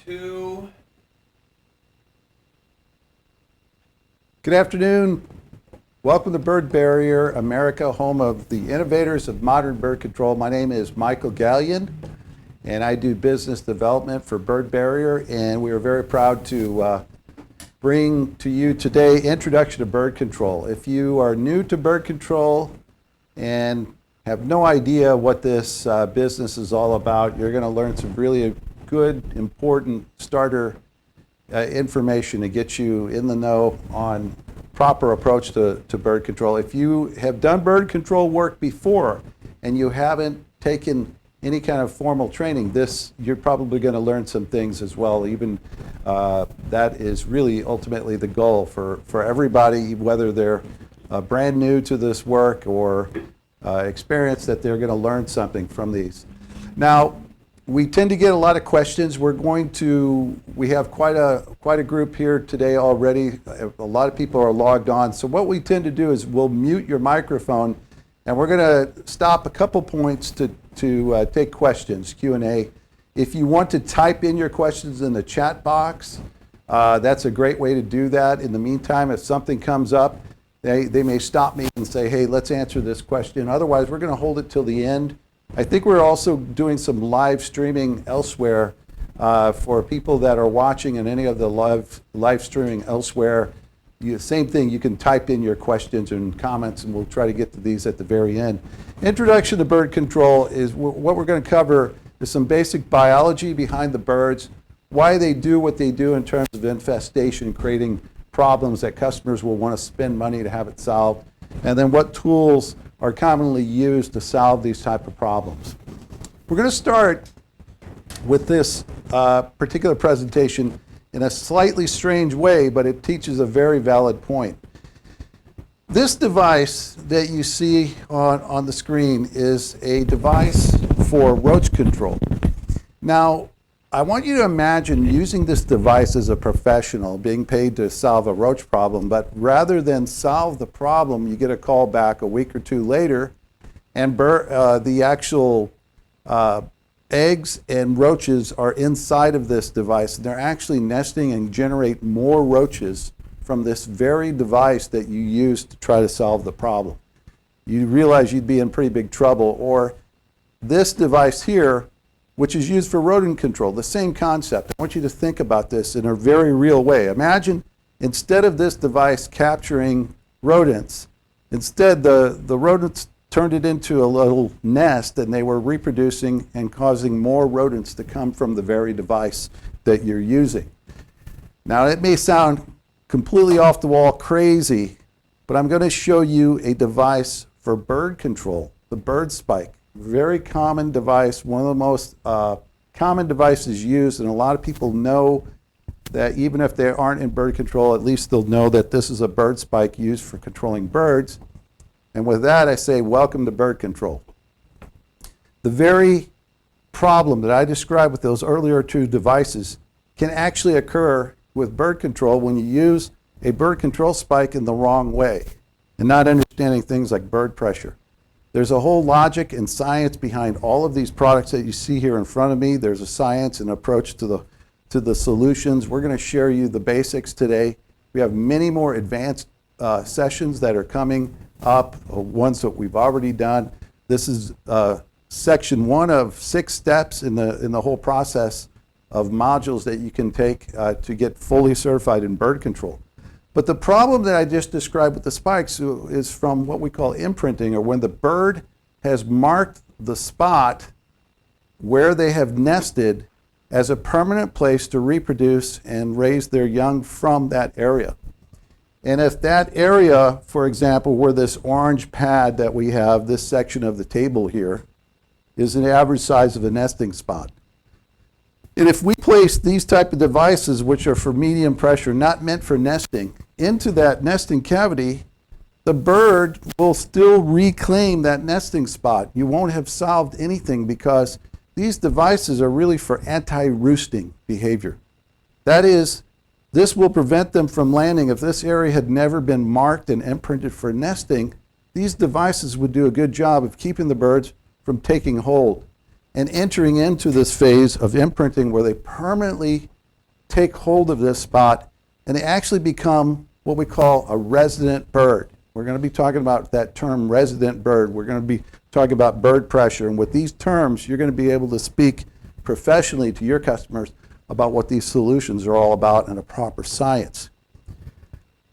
2. Good afternoon. Welcome to Bird Barrier America, home of the innovators of modern bird control. My name is Michael Gallion, and I do business development for Bird Barrier, and we are very proud to bring to you today Introduction to Bird Control. If you are new to bird control and have no idea what this business is all about, you're going to learn some really good, important starter information to get you in the know on proper approach to bird control. If you have done bird control work before and you haven't taken any kind of formal training, you're probably going to learn some things as well. Even that is really ultimately the goal for everybody, whether they're brand new to this work or experienced, that they're going to learn something from these. Now, we tend to get a lot of questions. We have quite a group here today already. A lot of people are logged on. So what we tend to do is we'll mute your microphone, and we're going to stop a couple points to take questions, Q&A. If you want to type in your questions in the chat box, that's a great way to do that. In the meantime, if something comes up, they may stop me and say, hey, let's answer this question. Otherwise, we're going to hold it till the end. I think we're also doing some live streaming elsewhere for people that are watching in any of the live streaming elsewhere. Same thing, you can type in your questions and comments, and we'll try to get to these at the very end. Introduction to bird control is what we're going to cover is some basic biology behind the birds, why they do what they do in terms of infestation, creating problems that customers will want to spend money to have it solved, and then what tools are commonly used to solve these type of problems. We're going to start with this particular presentation in a slightly strange way, but it teaches a very valid point. This device that you see on the screen is a device for roach control. Now, I want you to imagine using this device as a professional, being paid to solve a roach problem, but rather than solve the problem, you get a call back a week or two later, and the actual eggs and roaches are inside of this device, and they're actually nesting and generate more roaches from this very device that you use to try to solve the problem. You realize you'd be in pretty big trouble. Or this device here, which is used for rodent control, the same concept. I want you to think about this in a very real way. Imagine instead of this device capturing rodents, instead the rodents turned it into a little nest, and they were reproducing and causing more rodents to come from the very device that you're using. Now, it may sound completely off the wall crazy, but I'm going to show you a device for bird control, the bird spike. Very common device, one of the most common devices used, and a lot of people know that even if they aren't in bird control, at least they'll know that this is a bird spike used for controlling birds. And with that, I say welcome to bird control. The very problem that I described with those earlier two devices can actually occur with bird control when you use a bird control spike in the wrong way and not understanding things like bird pressure. There's a whole logic and science behind all of these products that you see here in front of me. There's a science and approach to the solutions. We're going to share you the basics today. We have many more advanced sessions that are coming up, ones that we've already done. This is section 1 of 6 steps in the whole process of modules that you can take to get fully certified in bird control. But the problem that I just described with the spikes is from what we call imprinting, or when the bird has marked the spot where they have nested as a permanent place to reproduce and raise their young from that area. And if that area, for example, where this orange pad that we have, this section of the table here, is an average size of a nesting spot. And if we place these type of devices, which are for medium pressure, not meant for nesting, into that nesting cavity, the bird will still reclaim that nesting spot. You won't have solved anything because these devices are really for anti-roosting behavior. That is, this will prevent them from landing. If this area had never been marked and imprinted for nesting, these devices would do a good job of keeping the birds from taking hold and entering into this phase of imprinting where they permanently take hold of this spot, and they actually become what we call a resident bird. We're going to be talking about that term resident bird. We're going to be talking about bird pressure. And with these terms, you're going to be able to speak professionally to your customers about what these solutions are all about and a proper science.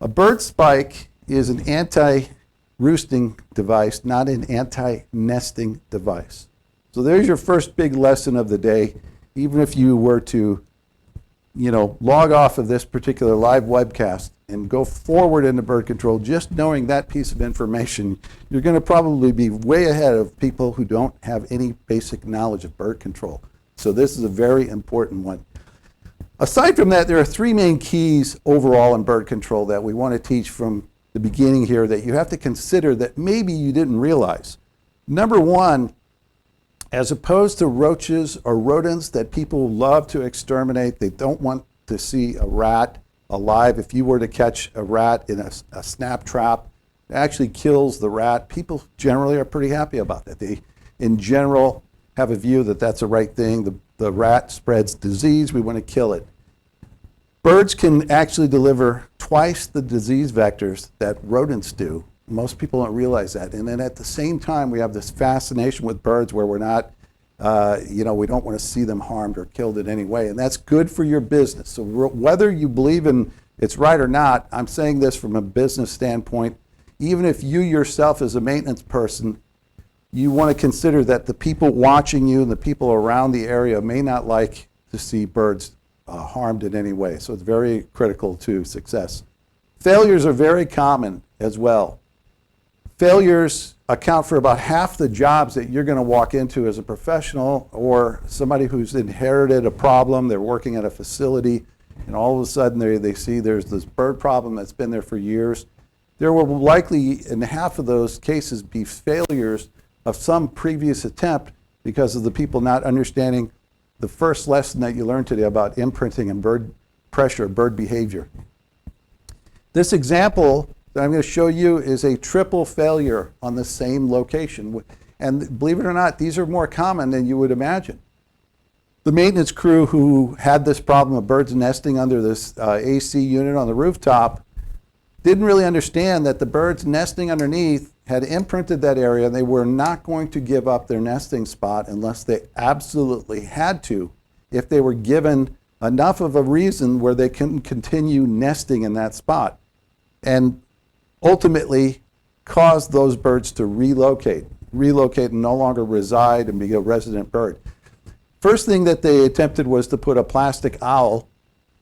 A bird spike is an anti-roosting device, not an anti-nesting device. So there's your first big lesson of the day. Even if you were to, log off of this particular live webcast and go forward into bird control, just knowing that piece of information, you're going to probably be way ahead of people who don't have any basic knowledge of bird control. So this is a very important one. Aside from that, there are three main keys overall in bird control that we want to teach from the beginning here that you have to consider that maybe you didn't realize. Number one, as opposed to roaches or rodents that people love to exterminate, they don't want to see a rat alive. If you were to catch a rat in a snap trap, it actually kills the rat. People generally are pretty happy about that. They, in general, have a view that that's the right thing. The rat spreads disease. We want to kill it. Birds can actually deliver twice the disease vectors that rodents do. Most people don't realize that. And then at the same time, we have this fascination with birds where we're not, we don't want to see them harmed or killed in any way. And that's good for your business. So whether you believe in it's right or not, I'm saying this from a business standpoint. Even if you yourself as a maintenance person, you want to consider that the people watching you and the people around the area may not like to see birds harmed in any way. So it's very critical to success. Failures are very common as well. Failures account for about half the jobs that you're going to walk into as a professional or somebody who's inherited a problem. They're working at a facility, and all of a sudden they see there's this bird problem that's been there for years. There will likely, in half of those cases, be failures of some previous attempt because of the people not understanding the first lesson that you learned today about imprinting and bird pressure, bird behavior. This example that I'm going to show you is a triple failure on the same location. And believe it or not, these are more common than you would imagine. The maintenance crew who had this problem of birds nesting under this AC unit on the rooftop didn't really understand that the birds nesting underneath had imprinted that area, and they were not going to give up their nesting spot unless they absolutely had to, if they were given enough of a reason where they can continue nesting in that spot. And ultimately cause those birds to relocate and no longer reside and be a resident bird. First thing that they attempted was to put a plastic owl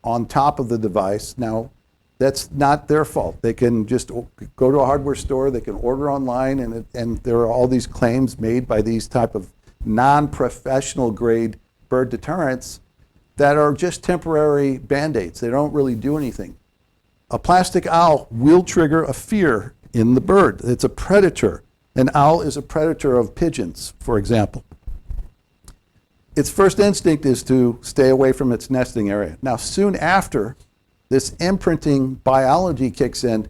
on top of the device. Now, that's not their fault. They can just go to a hardware store, they can order online, and there are all these claims made by these type of non-professional grade bird deterrents that are just temporary band-aids. They don't really do anything. A plastic owl will trigger a fear in the bird. It's a predator. An owl is a predator of pigeons, for example. Its first instinct is to stay away from its nesting area. Now, soon after, this imprinting biology kicks in,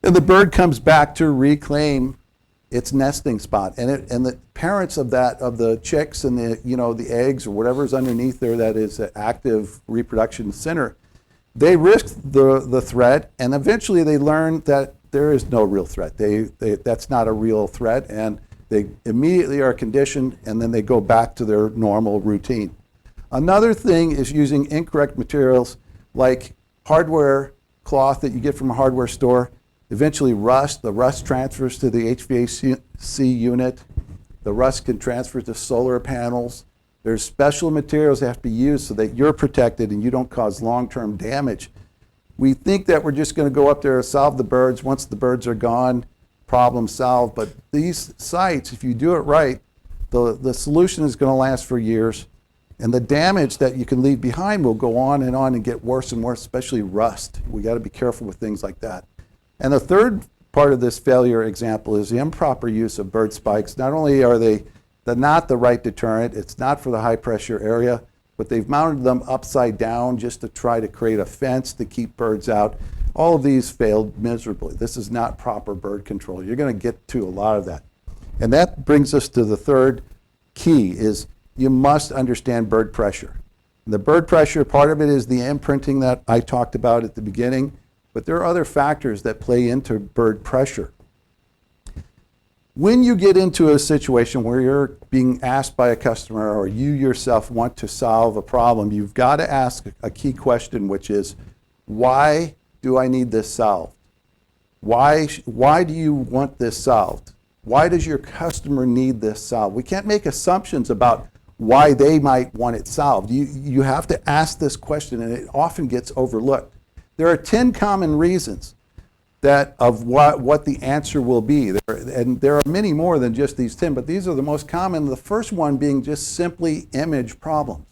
and the bird comes back to reclaim its nesting spot. And the parents of the chicks and the eggs or whatever's underneath there that is an active reproduction center, they risk the threat, and eventually they learn that there is no real threat. That's not a real threat, and they immediately are conditioned, and then they go back to their normal routine. Another thing is using incorrect materials like hardware cloth that you get from a hardware store. Eventually rust, the rust transfers to the HVAC unit. The rust can transfer to solar panels. There's special materials that have to be used so that you're protected and you don't cause long-term damage. We think that we're just going to go up there and solve the birds. Once the birds are gone, problem solved. But these sites, if you do it right, the solution is going to last for years. And the damage that you can leave behind will go on and get worse and worse, especially rust. We got to be careful with things like that. And the third part of this failure example is the improper use of bird spikes. Not only are they're not the right deterrent, it's not for the high pressure area, but they've mounted them upside down just to try to create a fence to keep birds out. All of these failed miserably. This is not proper bird control. You're going to get to a lot of that. And that brings us to the third key is you must understand bird pressure. The bird pressure, part of it is the imprinting that I talked about at the beginning, but there are other factors that play into bird pressure. When you get into a situation where you're being asked by a customer or you yourself want to solve a problem, you've got to ask a key question, which is, why do I need this solved? Why do you want this solved? Why does your customer need this solved? We can't make assumptions about why they might want it solved. You have to ask this question, and it often gets overlooked. There are 10 common reasons that of what the answer will be. And there are many more than just these 10, but these are the most common. The first one being just simply image problems.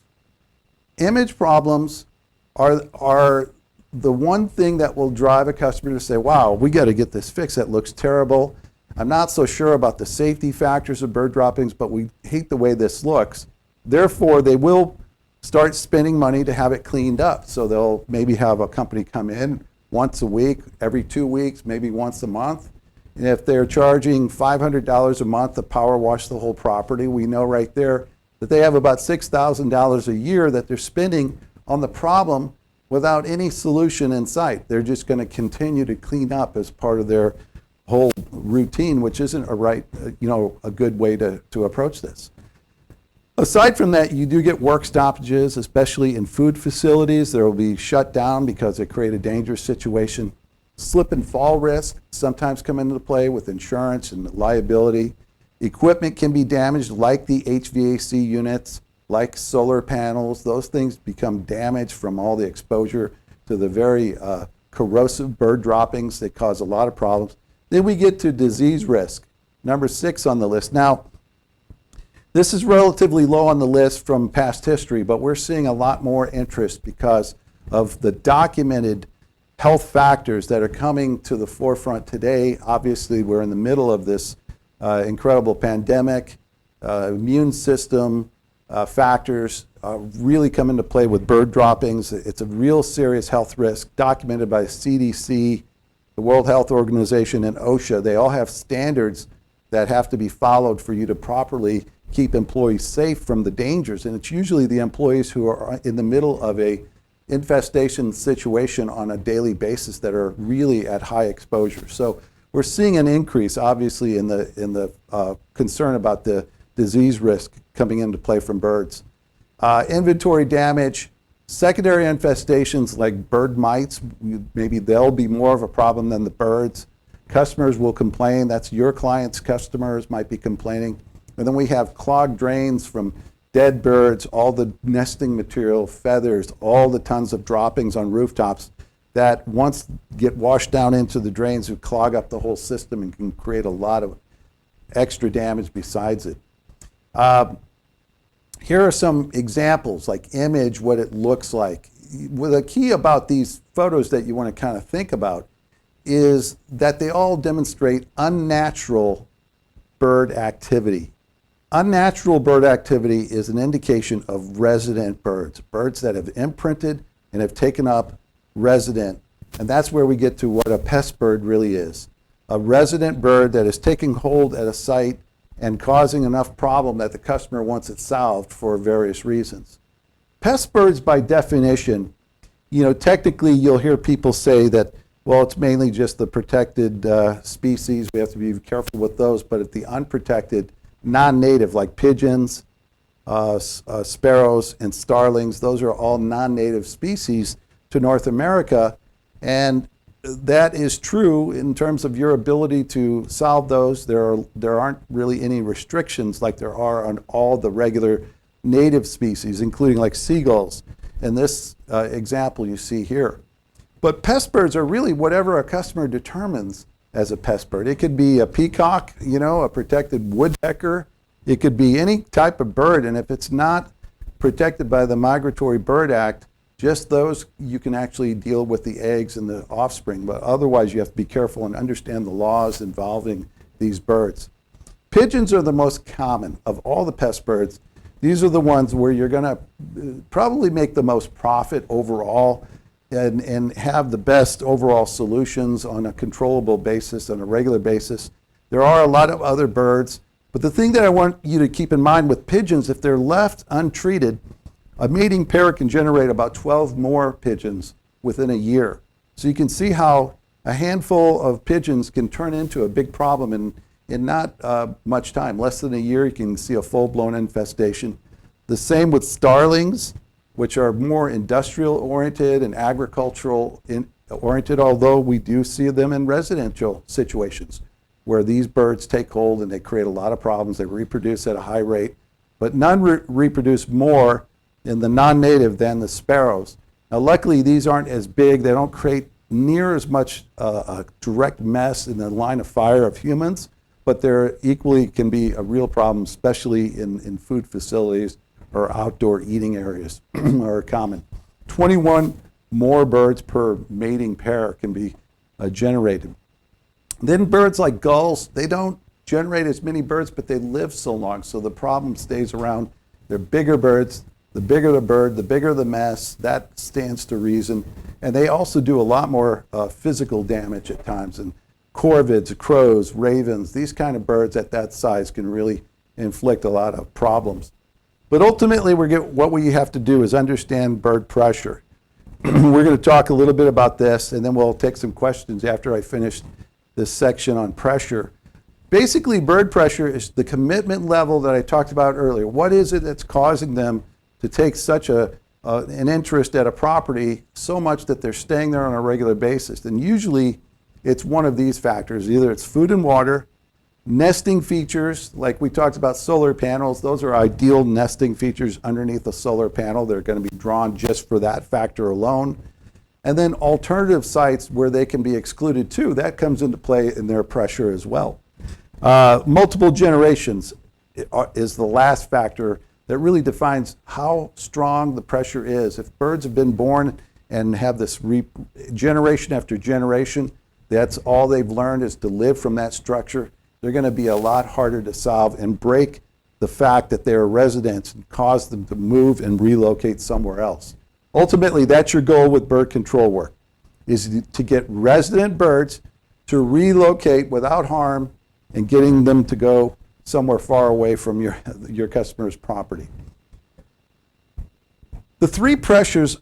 Image problems are the one thing that will drive a customer to say, wow, we got to get this fixed. That looks terrible. I'm not so sure about the safety factors of bird droppings, but we hate the way this looks. Therefore, they will start spending money to have it cleaned up. So they'll maybe have a company come in once a week, every 2 weeks, maybe once a month. And if they're charging $500 a month to power wash the whole property, we know right there that they have about $6,000 a year that they're spending on the problem without any solution in sight. They're just going to continue to clean up as part of their whole routine, which isn't a good way to approach this. Aside from that, you do get work stoppages, especially in food facilities. There will be shut down because they create a dangerous situation. Slip and fall risk sometimes come into play with insurance and liability. Equipment can be damaged, like the HVAC units, like solar panels. Those things become damaged from all the exposure to the very corrosive bird droppings that cause a lot of problems. Then we get to disease risk, number 6 on the list. Now, this is relatively low on the list from past history, but we're seeing a lot more interest because of the documented health factors that are coming to the forefront today. Obviously, we're in the middle of this incredible pandemic. Immune system factors really come into play with bird droppings. It's a real serious health risk documented by the CDC, the World Health Organization, and OSHA. They all have standards that have to be followed for you to properly keep employees safe from the dangers. And it's usually the employees who are in the middle of a infestation situation on a daily basis that are really at high exposure. So we're seeing an increase, obviously, in the concern about the disease risk coming into play from birds. Inventory damage, secondary infestations like bird mites, maybe they'll be more of a problem than the birds. Customers will complain. That's your clients' customers might be complaining. And then we have clogged drains from dead birds, all the nesting material, feathers, all the tons of droppings on rooftops that once get washed down into the drains would clog up the whole system and can create a lot of extra damage besides it. Here are some examples, like image, what it looks like. Well, the key about these photos that you want to kind of think about is that they all demonstrate unnatural bird activity. Unnatural bird activity is an indication of resident birds, birds that have imprinted and have taken up resident. And that's where we get to what a pest bird really is. A resident bird that is taking hold at a site and causing enough problem that the customer wants it solved for various reasons. Pest birds, by definition, technically you'll hear people say that, well, it's mainly just the protected species. We have to be careful with those, but at the unprotected, non-native, like pigeons, sparrows, and starlings, those are all non-native species to North America. And that is true in terms of your ability to solve those. There aren't really any restrictions like there are on all the regular native species, including like seagulls, in this example you see here. But pest birds are really whatever a customer determines as a pest bird. It could be a peacock, a protected woodpecker. It could be any type of bird, and if it's not protected by the Migratory Bird Act, just those you can actually deal with the eggs and the offspring, but otherwise you have to be careful and understand the laws involving these birds. Pigeons are the most common of all the pest birds. These are the ones where you're going to probably make the most profit overall and have the best overall solutions on a controllable basis, on a regular basis. There are a lot of other birds, but the thing that I want you to keep in mind with pigeons, if they're left untreated, A mating pair can generate about 12 more pigeons within a year. So you can see how a handful of pigeons can turn into a big problem in not much time. Less than a year, you can see a full-blown infestation. The same with starlings, which are more industrial-oriented and agricultural-oriented, although we do see them in residential situations where these birds take hold and they create a lot of problems. They reproduce at a high rate, but none reproduce more in the non-native than the sparrows. Now, luckily, these aren't as big. They don't create near as much a direct mess in the line of fire of humans, but they're equally can be a real problem, especially in food facilities or outdoor eating areas are common. 21 more birds per mating pair can be generated. Then birds like gulls, they don't generate as many birds, but they live so long, so the problem stays around. They're bigger birds. The bigger the bird, the bigger the mess. That stands to reason. And they also do a lot more physical damage at times. And corvids, crows, ravens, these kind of birds at that size can really inflict a lot of problems. But ultimately, what we have to do is understand bird pressure. We're going to talk a little bit about this, and then we'll take some questions after I finish this section on pressure. Basically, bird pressure is the commitment level that I talked about earlier. What is it that's causing them to take such an interest at a property so much that they're staying there on a regular basis? And usually it's one of these factors. Either it's food and water, nesting features, like we talked about solar panels. Those are ideal nesting features underneath a solar panel. They're going to be drawn just for that factor alone. And then alternative sites where they can be excluded too. That comes into play in their pressure as well. Multiple generations is the last factor that really defines how strong the pressure is. If birds have been born and have this generation after generation, that's all they've learned is to live from that structure. They're going to be a lot harder to solve and break the fact that they're residents and cause them to move and relocate somewhere else. Ultimately, that's your goal with bird control work, is to get resident birds to relocate without harm and getting them to go somewhere far away from your customer's property. The three pressures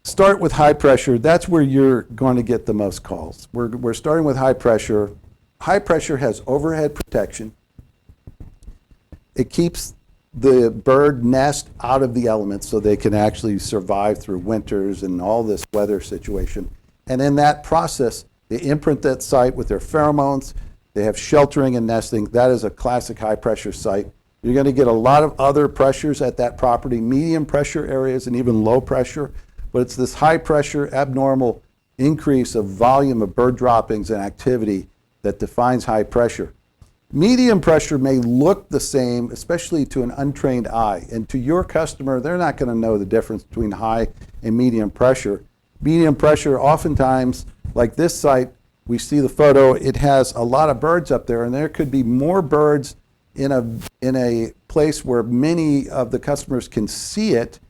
start with high pressure. That's where you're going to get the most calls. We're starting with high pressure. High pressure has overhead protection. It keeps the bird nest out of the elements so they can actually survive through winters and all this weather situation. And in that process, they imprint that site with their pheromones. They have sheltering and nesting. That is a classic high pressure site. You're going to get a lot of other pressures at that property, medium pressure areas and even low pressure, but it's this high pressure abnormal increase of volume of bird droppings and activity that defines high pressure. Medium pressure may look the same, especially to an untrained eye, and to your customer, they're not going to know the difference between high and medium pressure. Medium pressure, oftentimes, like this site, we see the photo, it has a lot of birds up there, and there could be more birds in a place where many of the customers can see it,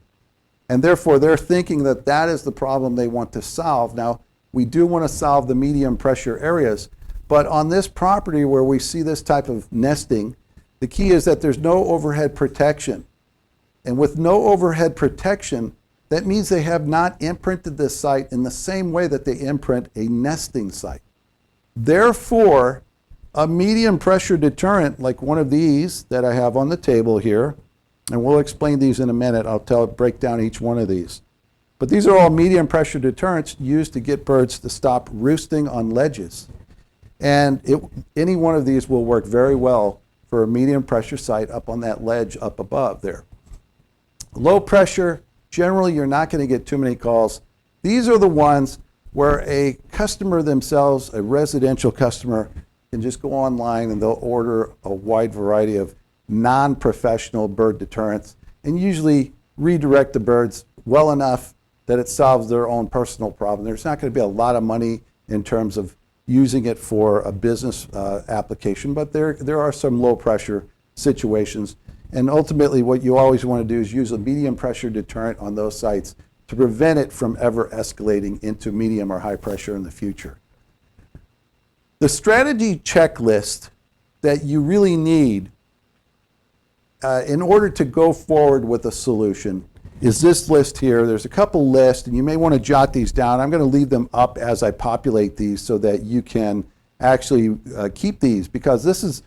and therefore they're thinking that that is the problem they want to solve. Now, we do want to solve the medium pressure areas, but on this property where we see this type of nesting, the key is that there's no overhead protection. And with no overhead protection, that means they have not imprinted this site in the same way that they imprint a nesting site. Therefore, a medium pressure deterrent like one of these that I have on the table here, and we'll explain these in a minute, break down each one of these. But these are all medium pressure deterrents used to get birds to stop roosting on ledges. And any one of these will work very well for a medium pressure site up on that ledge up above there. Low pressure, generally you're not going to get too many calls. These are the ones where a customer themselves, a residential customer, can just go online and they'll order a wide variety of non-professional bird deterrents and usually redirect the birds well enough that it solves their own personal problem. There's not going to be a lot of money in terms of using it for a business application, but there are some low pressure situations. And ultimately what you always want to do is use a medium pressure deterrent on those sites to prevent it from ever escalating into medium or high pressure in the future. The strategy checklist that you really need in order to go forward with a solution is this list here. There's a couple lists, and you may want to jot these down. I'm going to leave them up as I populate these so that you can actually keep these, because this,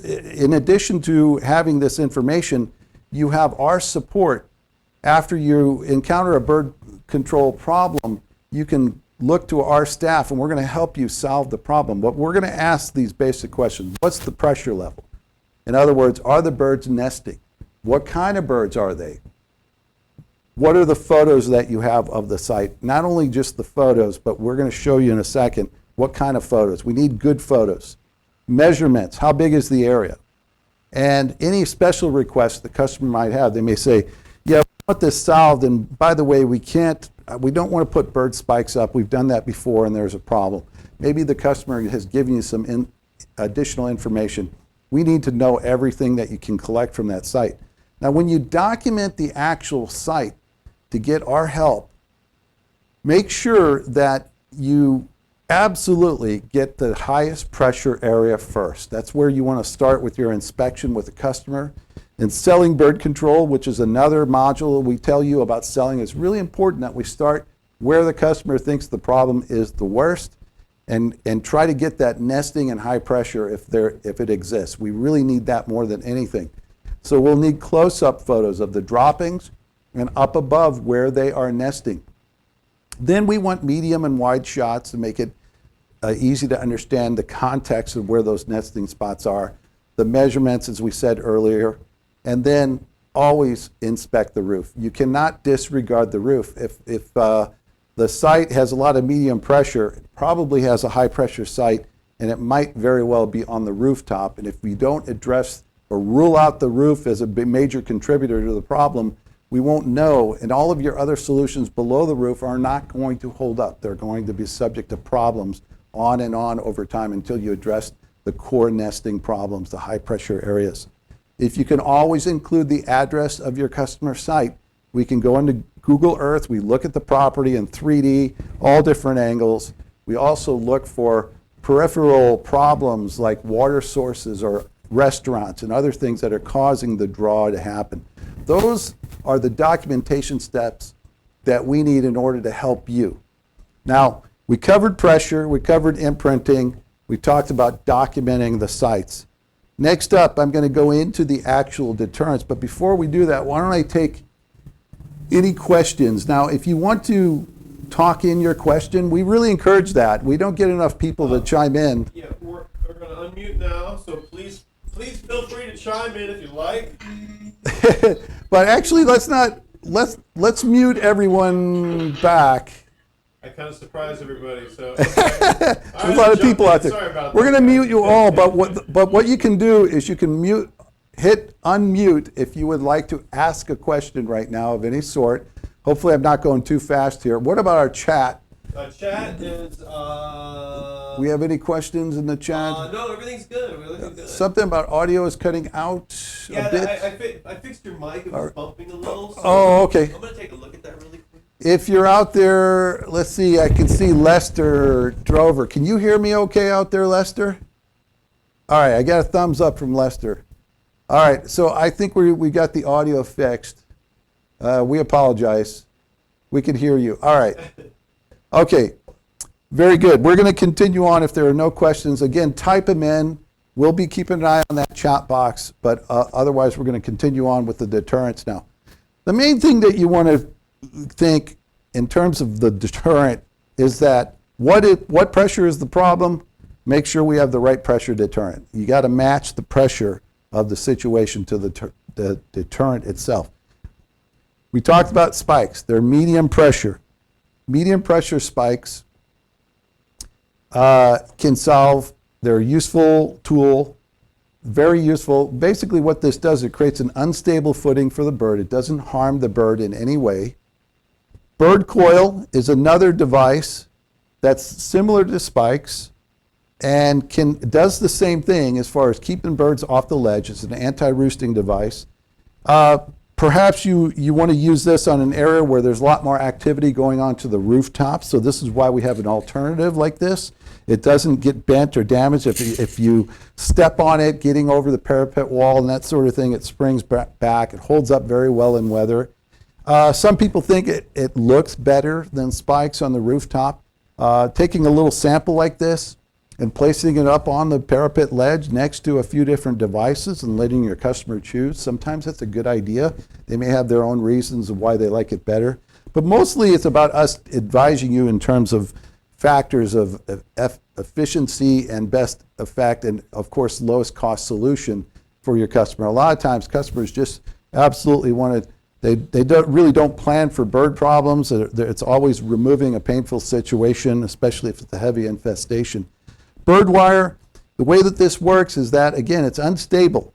in addition to having this information, you have our support. After you encounter a bird control problem, you can look to our staff, and we're going to help you solve the problem. But we're going to ask these basic questions. What's the pressure level? In other words, are the birds nesting? What kind of birds are they? What are the photos that you have of the site? Not only just the photos, but we're going to show you in a second what kind of photos. We need good photos. Measurements, how big is the area? And any special requests the customer might have. They may say, yeah, we want this solved, and by the way, we don't want to put bird spikes up. We've done that before and there's a problem. Maybe the customer has given you some additional information. We need to know everything that you can collect from that site. Now, when you document the actual site to get our help, make sure that you absolutely get the highest pressure area first. That's where you want to start with your inspection with the customer. And selling bird control, which is another module we tell you about selling, it's really important that we start where the customer thinks the problem is the worst, and try to get that nesting and high pressure if it exists. We really need that more than anything. So we'll need close-up photos of the droppings and up above where they are nesting. Then we want medium and wide shots to make it easy to understand the context of where those nesting spots are, the measurements, as we said earlier, and then always inspect the roof. You cannot disregard the roof. If the site has a lot of medium pressure, it probably has a high pressure site, and it might very well be on the rooftop. And if we don't address or rule out the roof as a major contributor to the problem, we won't know, and all of your other solutions below the roof are not going to hold up. They're going to be subject to problems on and on over time until you address the core nesting problems, the high pressure areas. If you can always include the address of your customer site, we can go into Google Earth, we look at the property in 3D, all different angles. We also look for peripheral problems like water sources or restaurants and other things that are causing the draw to happen. Those are the documentation steps that we need in order to help you. Now, we covered pressure, we covered imprinting, we talked about documenting the sites. Next up, I'm going to go into the actual deterrence, but before we do that, why don't I take any questions? Now, if you want to talk in your question, we really encourage that. We don't get enough people to chime in. Yeah, we're going to unmute now, so please feel free to chime in if you like. But actually, let's mute everyone back. I kind of surprised everybody, so. There's a lot of people out there. Sorry about We're that. going to mute you all, but what you can do is you can hit unmute if you would like to ask a question right now of any sort. Hopefully I'm not going too fast here. What about our chat? Chat is. We have any questions in the chat? No, everything's good. Everything's good. Something about audio is cutting out a bit. I fixed your mic. It was bumping a little. So Oh, okay. I'm going to take a look at that really quick. If you're out there, let's see, I can see Lester Drover. Can you hear me okay out there, Lester? All right, I got a thumbs up from Lester. All right, so I think we got the audio fixed. We apologize. We can hear you. All right. Okay, very good. We're going to continue on if there are no questions. Again, type them in. We'll be keeping an eye on that chat box, but otherwise we're going to continue on with the deterrence now. The main thing that you want to think in terms of the deterrent is that what pressure is the problem? Make sure we have the right pressure deterrent. You got to match the pressure of the situation to the deterrent itself. We talked about spikes. They're medium pressure. Medium pressure spikes can solve. They're a useful tool, very useful. Basically what this does, it creates an unstable footing for the bird. It doesn't harm the bird in any way. Bird coil is another device that's similar to spikes and does the same thing as far as keeping birds off the ledge. It's an anti-roosting device. Perhaps you want to use this on an area where there's a lot more activity going on to the rooftop, so this is why we have an alternative like this. It doesn't get bent or damaged. If you step on it, getting over the parapet wall and that sort of thing, it springs back. It holds up very well in weather. Some people think it looks better than spikes on the rooftop. Taking a little sample like this and placing it up on the parapet ledge next to a few different devices and letting your customer choose, sometimes that's a good idea. They may have their own reasons of why they like it better. But mostly it's about us advising you in terms of factors of efficiency and best effect and, of course, lowest cost solution for your customer. A lot of times customers just absolutely want to, they really don't plan for bird problems. It's always removing a painful situation, especially if it's a heavy infestation. Bird wire, the way that this works is that, again, it's unstable.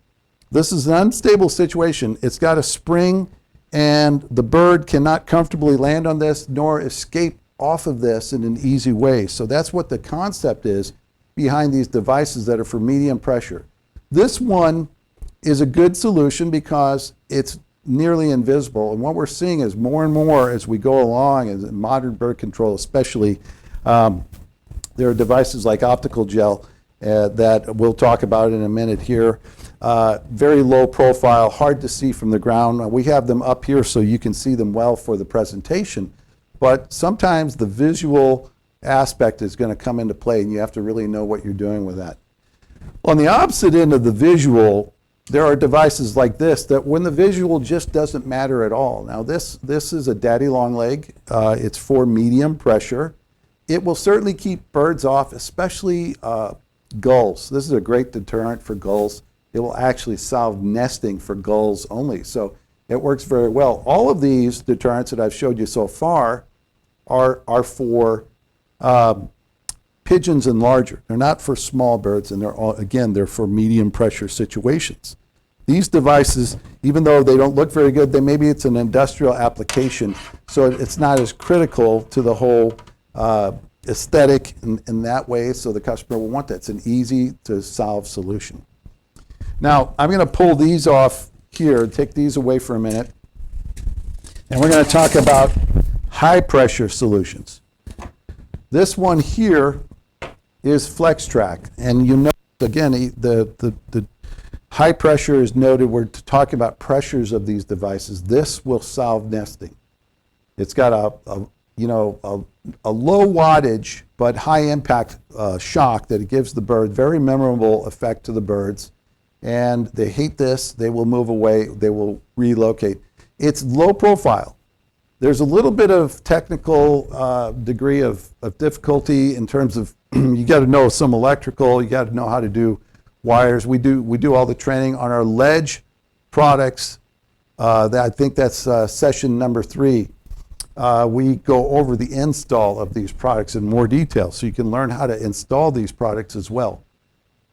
This is an unstable situation. It's got a spring, and the bird cannot comfortably land on this nor escape off of this in an easy way. So that's what the concept is behind these devices that are for medium pressure. This one is a good solution because it's nearly invisible. And what we're seeing is more and more as we go along, as in modern bird control especially, there are devices like Optical Gel that we'll talk about in a minute here. Very low profile, hard to see from the ground. We have them up here so you can see them well for the presentation. But sometimes the visual aspect is going to come into play, and you have to really know what you're doing with that. On the opposite end of the visual, there are devices like this that when the visual just doesn't matter at all. Now this is a daddy long leg. It's for medium pressure. It will certainly keep birds off, especially gulls. This is a great deterrent for gulls. It will actually solve nesting for gulls only. So it works very well. All of these deterrents that I've showed you so far are for pigeons and larger. They're not for small birds, and they're for medium pressure situations. These devices, even though they don't look very good, maybe it's an industrial application, so it's not as critical to the whole aesthetic in that way, so the customer will want that. It's an easy to solve solution. Now, I'm going to pull these off here, take these away for a minute, and we're going to talk about high pressure solutions. This one here is FlexTrack, and you know, again, the high pressure is noted. We're talking about pressures of these devices. This will solve nesting. It's got a low wattage but high impact shock that it gives the bird, very memorable effect to the birds, and they hate this. They will move away. They will relocate. It's low profile. There's a little bit of technical degree of difficulty in terms of you got to know some electrical. You got to know how to do wires. We do all the training on our ledge products. I think that's session number 3. We go over the install of these products in more detail, so you can learn how to install these products as well.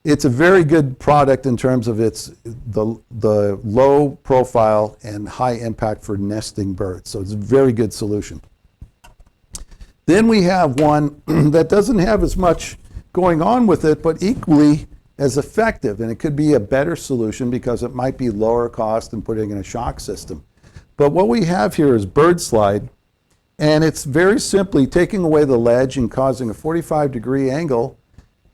It's a very good product in terms of the low profile and high impact for nesting birds. So it's a very good solution. Then we have one that doesn't have as much going on with it, but equally as effective. And it could be a better solution because it might be lower cost than putting in a shock system. But what we have here is bird slide. And it's very simply taking away the ledge and causing a 45-degree angle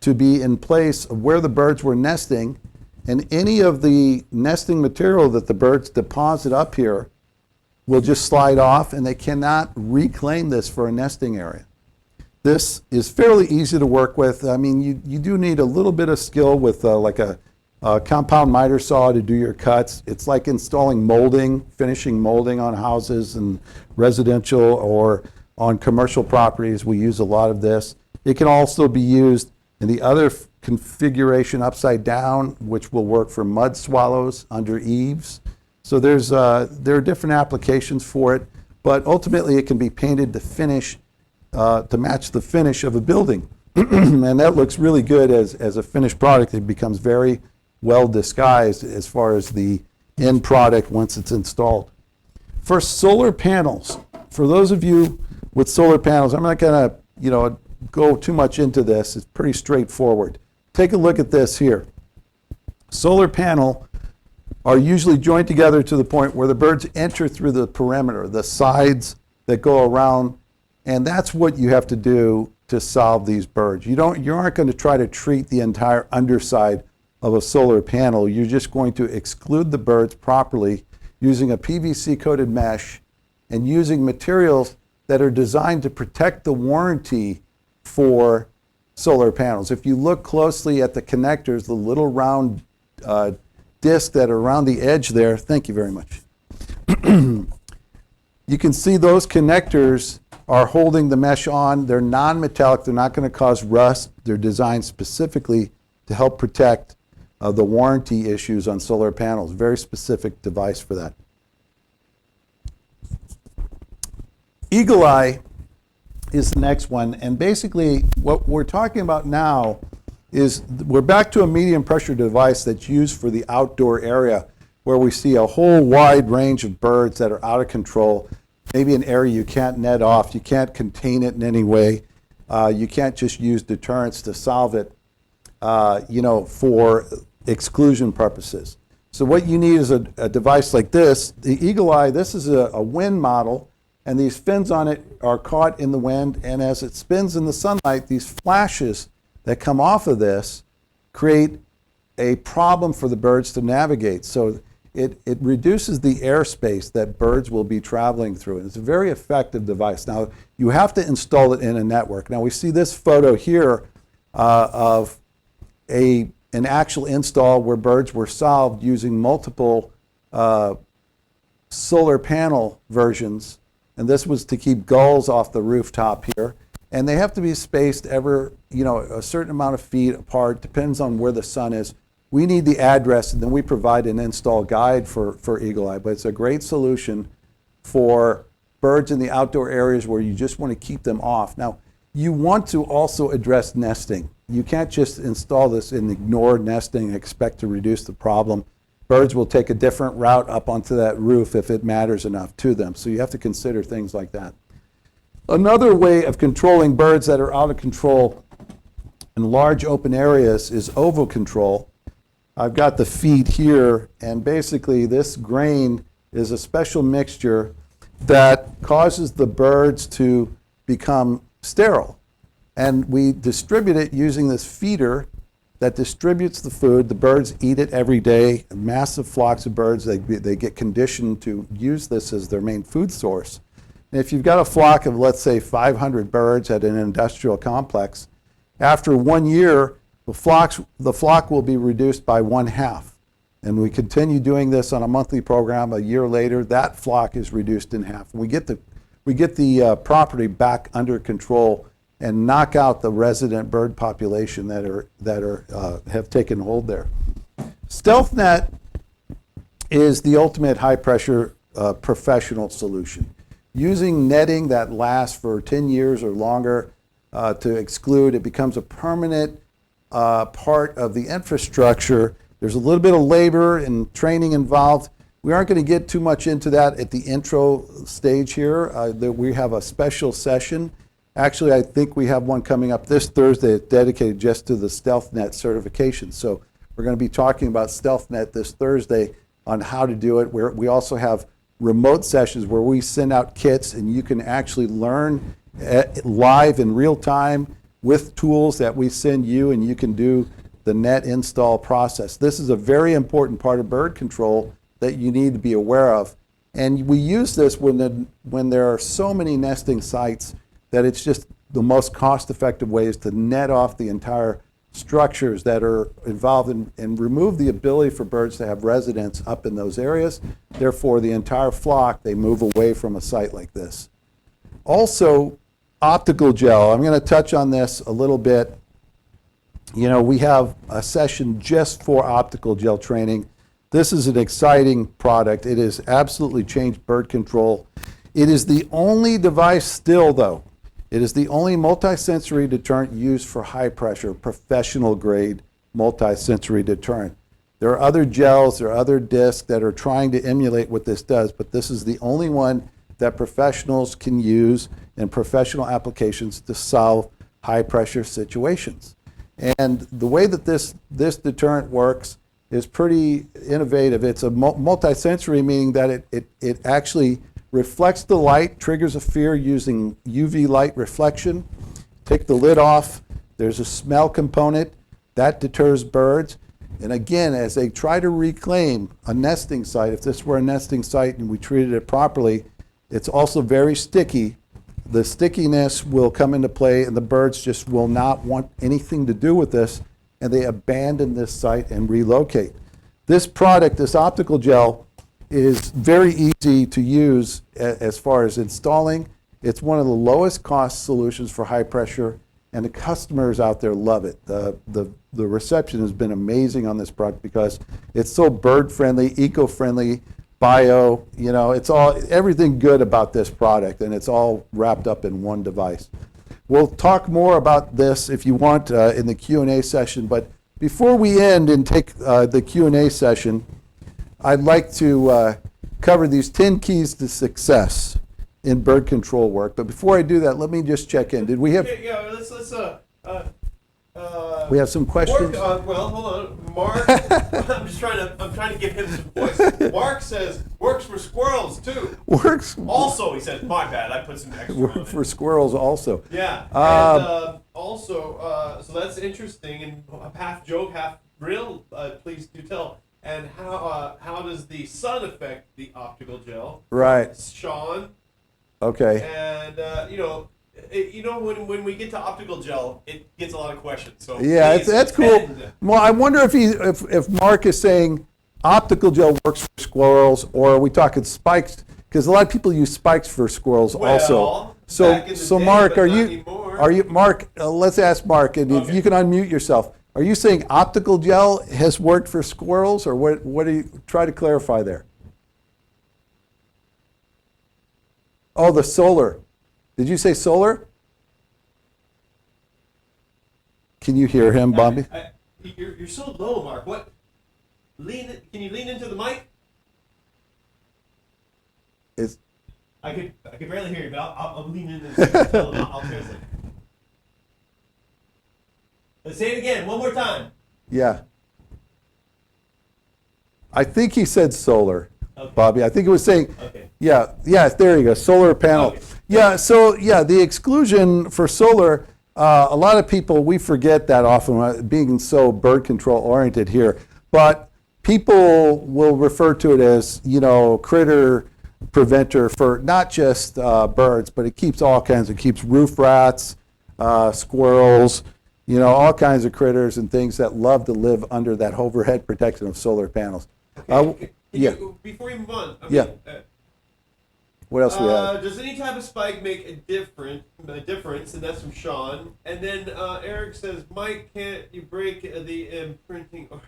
to be in place of where the birds were nesting, and any of the nesting material that the birds deposit up here will just slide off, and they cannot reclaim this for a nesting area. This is fairly easy to work with. I mean, you do need a little bit of skill with like a compound miter saw to do your cuts. It's like installing molding, finishing molding on houses and residential or on commercial properties. We use a lot of this. It can also be used in the other configuration upside down, which will work for mud swallows under eaves. So there are different applications for it, but ultimately it can be painted to finish, to match the finish of a building. And that looks really good as a finished product. It becomes very well disguised as far as the end product once it's installed. For solar panels, for those of you with solar panels, I'm not going to go too much into this. It's pretty straightforward. Take a look at this here. Solar panel are usually joined together to the point where the birds enter through the perimeter, the sides that go around, and that's what you have to do to solve these birds. You aren't going to try to treat the entire underside of a solar panel. You're just going to exclude the birds properly using a PVC coated mesh and using materials that are designed to protect the warranty for solar panels. If you look closely at the connectors, the little round discs that are around the edge there, thank you very much. You can see those connectors are holding the mesh on. They're non-metallic. They're not going to cause rust. They're designed specifically to help protect the warranty issues on solar panels. Very specific device for that. Eagle Eye is the next one, and basically what we're talking about now is we're back to a medium pressure device that's used for the outdoor area where we see a whole wide range of birds that are out of control, maybe an area you can't net off, you can't contain it in any way, you can't just use deterrence to solve it, for exclusion purposes. So what you need is a device like this. The Eagle Eye, this is a wind model, and these fins on it are caught in the wind, and as it spins in the sunlight, these flashes that come off of this create a problem for the birds to navigate. So it reduces the airspace that birds will be traveling through. And it's a very effective device. Now, you have to install it in a network. Now, we see this photo here of an actual install where birds were solved using multiple solar panel versions. And this was to keep gulls off the rooftop here. And they have to be spaced a certain amount of feet apart, depends on where the sun is. We need the address, and then we provide an install guide for Eagle Eye. But it's a great solution for birds in the outdoor areas where you just want to keep them off. Now, you want to also address nesting. You can't just install this and ignore nesting and expect to reduce the problem. Birds will take a different route up onto that roof if it matters enough to them. So you have to consider things like that. Another way of controlling birds that are out of control in large open areas is oval control. I've got the feed here, and basically this grain is a special mixture that causes the birds to become sterile. And we distribute it using this feeder that distributes the food. The birds eat it every day. Massive flocks of birds, they get conditioned to use this as their main food source. And if you've got a flock of, let's say, 500 birds at an industrial complex, after 1 year, the flock will be reduced by 1/2. And we continue doing this on a monthly program. A year later, that flock is reduced in half. We get the property back under control and knock out the resident bird population that have taken hold there. Stealth net is the ultimate high pressure professional solution. Using netting that lasts for 10 years or longer to exclude, it becomes a permanent part of the infrastructure. There's a little bit of labor and training involved. We aren't going to get too much into that at the intro stage here. We have a special session. Actually, I think we have one coming up this Thursday dedicated just to the StealthNet certification. So we're going to be talking about StealthNet this Thursday on how to do it. We also have remote sessions where we send out kits and you can actually learn live in real time with tools that we send you, and you can do the net install process. This is a very important part of bird control that you need to be aware of. And we use this when there are so many nesting sites that it's just the most cost-effective ways to net off the entire structures that are involved and remove the ability for birds to have residence up in those areas. Therefore, the entire flock, they move away from a site like this. Also, optical gel. I'm going to touch on this a little bit. You know, we have a session just for optical gel training. This is an exciting product. It has absolutely changed bird control. It is the only device still, though. It is the only multisensory deterrent used for high pressure, professional grade multisensory deterrent. There are other gels, there are other discs that are trying to emulate what this does, but this is the only one that professionals can use in professional applications to solve high pressure situations. And the way that this deterrent works is pretty innovative. It's a multisensory, meaning that it actually reflects the light, triggers a fear using UV light reflection. Take the lid off, there's a smell component, that deters birds. And again, as they try to reclaim a nesting site, if this were a nesting site and we treated it properly, It's also very sticky. The stickiness will come into play, and the birds just will not want anything to do with this, and they abandon this site and relocate. This product, this optical gel, is very easy to use as far as installing. It's one of the lowest cost solutions for high pressure, and the customers out there love it. The reception has been amazing on this product because it's so bird friendly, eco-friendly, bio, it's all, everything good about this product, and it's all wrapped up in one device. We'll talk more about this if you want in the Q&A session, but before we end and take the Q&A session, I'd like to cover these 10 keys to success in bird control work. But before I do that, let me just check in. Did we have? Yeah, let's We have some questions. Mark, well, hold on, Mark. I'm trying to give him some voice. Mark says works for squirrels too. Works. Also, he says, my bad, I put some extra on it. For squirrels also. Yeah, and also, so that's interesting, and half joke, half real. Please do tell. And how does the sun affect the optical gel? Right. Sean. Okay. And when we get to optical gel, it gets a lot of questions. So yeah, please that's cool. Well, I wonder if Mark is saying optical gel works for squirrels, or are we talking spikes? Because a lot of people use spikes for squirrels also. So Mark, are you Mark? Let's ask Mark, and if you can unmute yourself. Are you saying optical gel has worked for squirrels, or what do you try to clarify there? Oh, the solar. Did you say solar? Can you hear him, Bobby? You're so low, Mark. What? Can you lean into the mic? I could barely hear you, but I'll lean in and I'll translate. Let's say it again, one more time. Yeah. I think he said solar, Okay. Bobby. I think it was saying, Okay. yeah, there you go, solar panel. Okay. Yeah, so the exclusion for solar, a lot of people, we forget that often, being so bird control oriented here, but people will refer to it as, critter preventer for not just birds, but it keeps all kinds, it keeps roof rats, squirrels, all kinds of critters and things that love to live under that overhead protection of solar panels. Before you move on, What else we have? Does any type of spike make a difference? And that's from Sean. And then Eric says, Mike, can't you break the imprinting or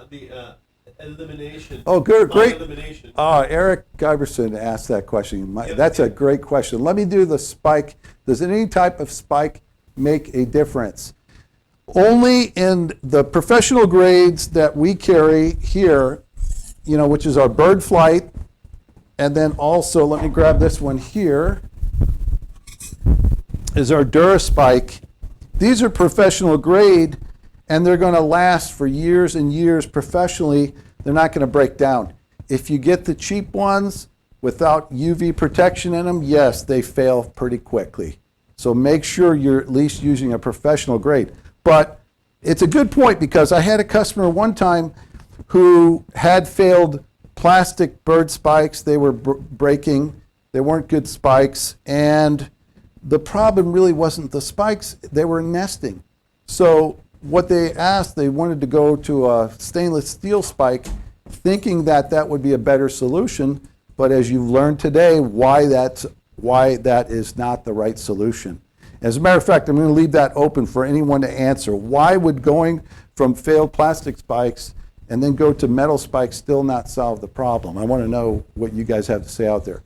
the elimination? Oh, good, great. Elimination. Eric Giberson asked that question. That's a great question. Let me do the spike. Does any type of spike make a difference? Only in the professional grades that we carry here, which is our bird flight, and then also, let me grab this one here, is our DuraSpike. These are professional grade, and they're going to last for years and years professionally. They're not going to break down. If you get the cheap ones without UV protection in them, yes, they fail pretty quickly. So make sure you're at least using a professional grade. But it's a good point, because I had a customer one time who had failed plastic bird spikes. They were breaking. They weren't good spikes. And the problem really wasn't the spikes. They were nesting. So what they asked, they wanted to go to a stainless steel spike, thinking that that would be a better solution. But as you've learned today, why that is not the right solution. As a matter of fact, I'm going to leave that open for anyone to answer. Why would going from failed plastic spikes and then go to metal spikes still not solve the problem? I want to know what you guys have to say out there.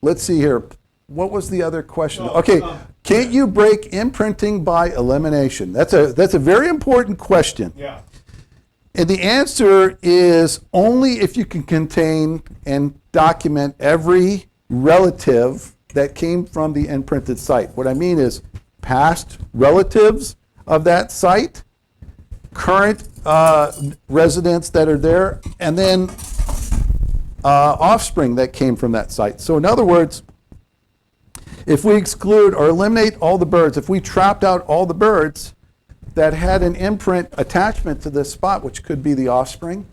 Let's see here. What was the other question? Okay, can't you break imprinting by elimination? That's a very important question. Yeah. And the answer is only if you can contain and document every relative that came from the imprinted site. What I mean is past relatives of that site, current residents that are there, and then offspring that came from that site. So in other words, if we exclude or eliminate all the birds, if we trapped out all the birds that had an imprint attachment to this spot, which could be the offspring,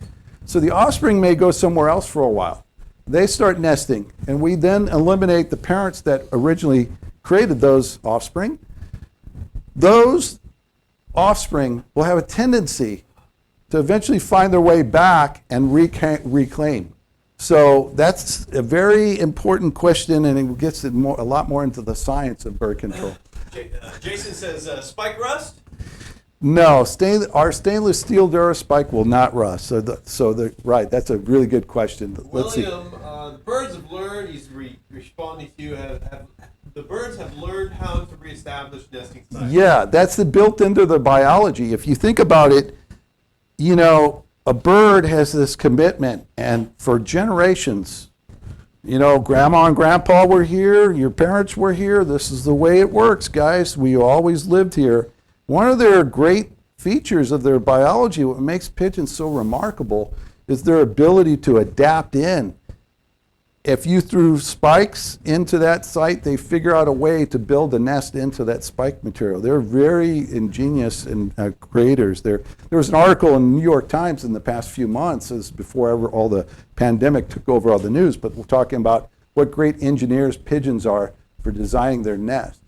so the offspring may go somewhere else for a while. they start nesting, and we then eliminate the parents that originally created those offspring. Those offspring will have a tendency to eventually find their way back and reclaim. So that's a very important question, and it gets a lot more into the science of bird control. Jason says spike rust. No, our stainless steel Duraspike will not rust. Right, that's a really good question. Let's see. William, the birds have learned. He's responding to you. The birds have learned how to reestablish nesting sites. Yeah, that's built into the biology. If you think about it, you know, a bird has this commitment, and for generations, you know, grandma and grandpa were here, your parents were here, this is the way it works, guys. We always lived here. One of their great features of their biology, what makes pigeons so remarkable, is their ability to adapt in. If you threw spikes into that site, they figure out a way to build a nest into that spike material. They're very ingenious and creators. There was an article in the New York Times in the past few months, as before ever all the pandemic took over all the news, but we're talking about what great engineers pigeons are for designing their nest.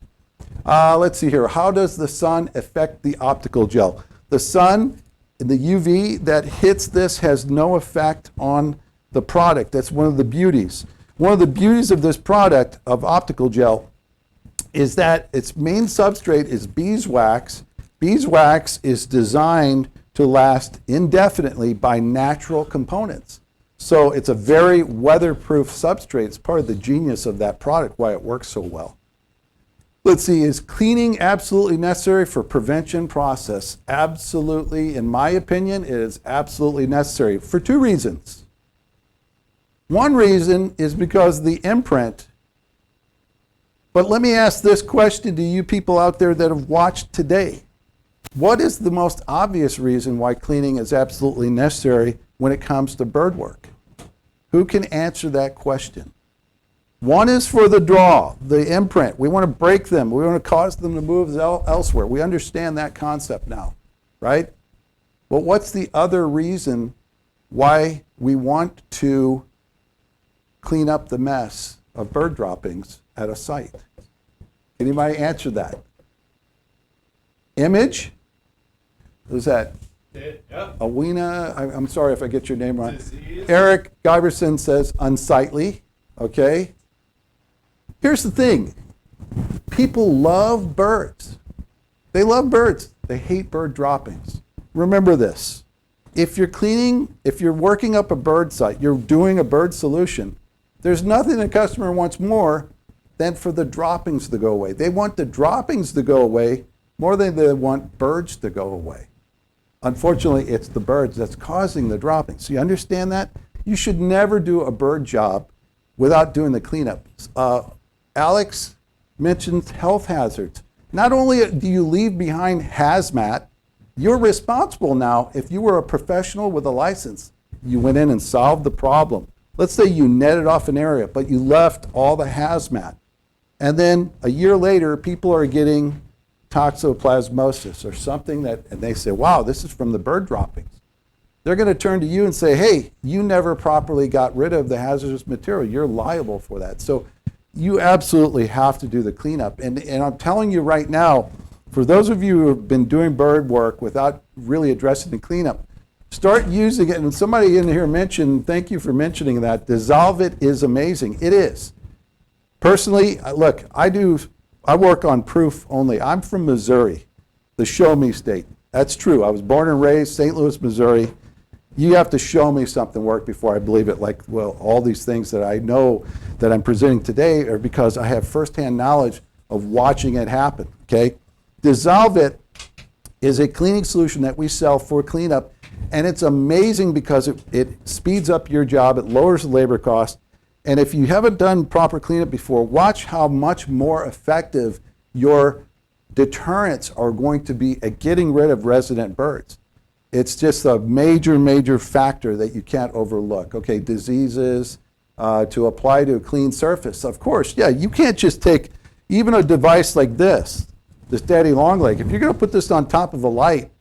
Let's see here. How does the sun affect the optical gel? The sun, the UV that hits this has no effect on the product. That's one of the beauties. One of the beauties of this product, of optical gel, is that its main substrate is beeswax. Beeswax is designed to last indefinitely by natural components. So it's a very weatherproof substrate. It's part of the genius of that product, why it works so well. Let's see, is cleaning absolutely necessary for prevention process? Absolutely, in my opinion, it is absolutely necessary for two reasons. One reason is because of the imprint. But let me ask this question to you people out there that have watched today. What is the most obvious reason why cleaning is absolutely necessary when it comes to bird work? Who can answer that question? One is for the draw, the imprint. We want to break them. We want to cause them to move elsewhere. We understand that concept now, right? But what's the other reason why we want to clean up the mess of bird droppings at a site? Anybody answer that? Image? Who's that? Yeah. Awena, I'm sorry if I get your name wrong. Disease. Eric Giberson says unsightly, okay? Here's the thing. People love birds. They love birds. They hate bird droppings. Remember this. If you're working up a bird site, you're doing a bird solution, there's nothing the customer wants more than for the droppings to go away. They want the droppings to go away more than they want birds to go away. Unfortunately, it's the birds that's causing the droppings. You understand that? You should never do a bird job without doing the cleanup. Alex mentioned health hazards. Not only do you leave behind hazmat, you're responsible now. If you were a professional with a license, you went in and solved the problem. Let's say you netted off an area, but you left all the hazmat. And then a year later, people are getting toxoplasmosis or something and they say, wow, this is from the bird droppings. They're going to turn to you and say, hey, you never properly got rid of the hazardous material. You're liable for that. So you absolutely have to do the cleanup. And I'm telling you right now, for those of you who have been doing bird work without really addressing the cleanup, start using it. And somebody in here mentioned, thank you for mentioning that, Dissolve It is amazing. It is. Personally, look, I work on proof only. I'm from Missouri, the show me state. That's true. I was born and raised St. Louis, Missouri. You have to show me something work before I believe it. Like, well, all these things that I know that I'm presenting today are because I have firsthand knowledge of watching it happen, okay? Dissolve It is a cleaning solution that we sell for cleanup, and it's amazing because it speeds up your job, it lowers the labor cost, and if you haven't done proper cleanup before, watch how much more effective your deterrents are going to be at getting rid of resident birds. It's just a major, major factor that you can't overlook. Okay, diseases, to apply to a clean surface. Of course, yeah, you can't just take even a device like this daddy long leg. If you're going to put this on top of a light,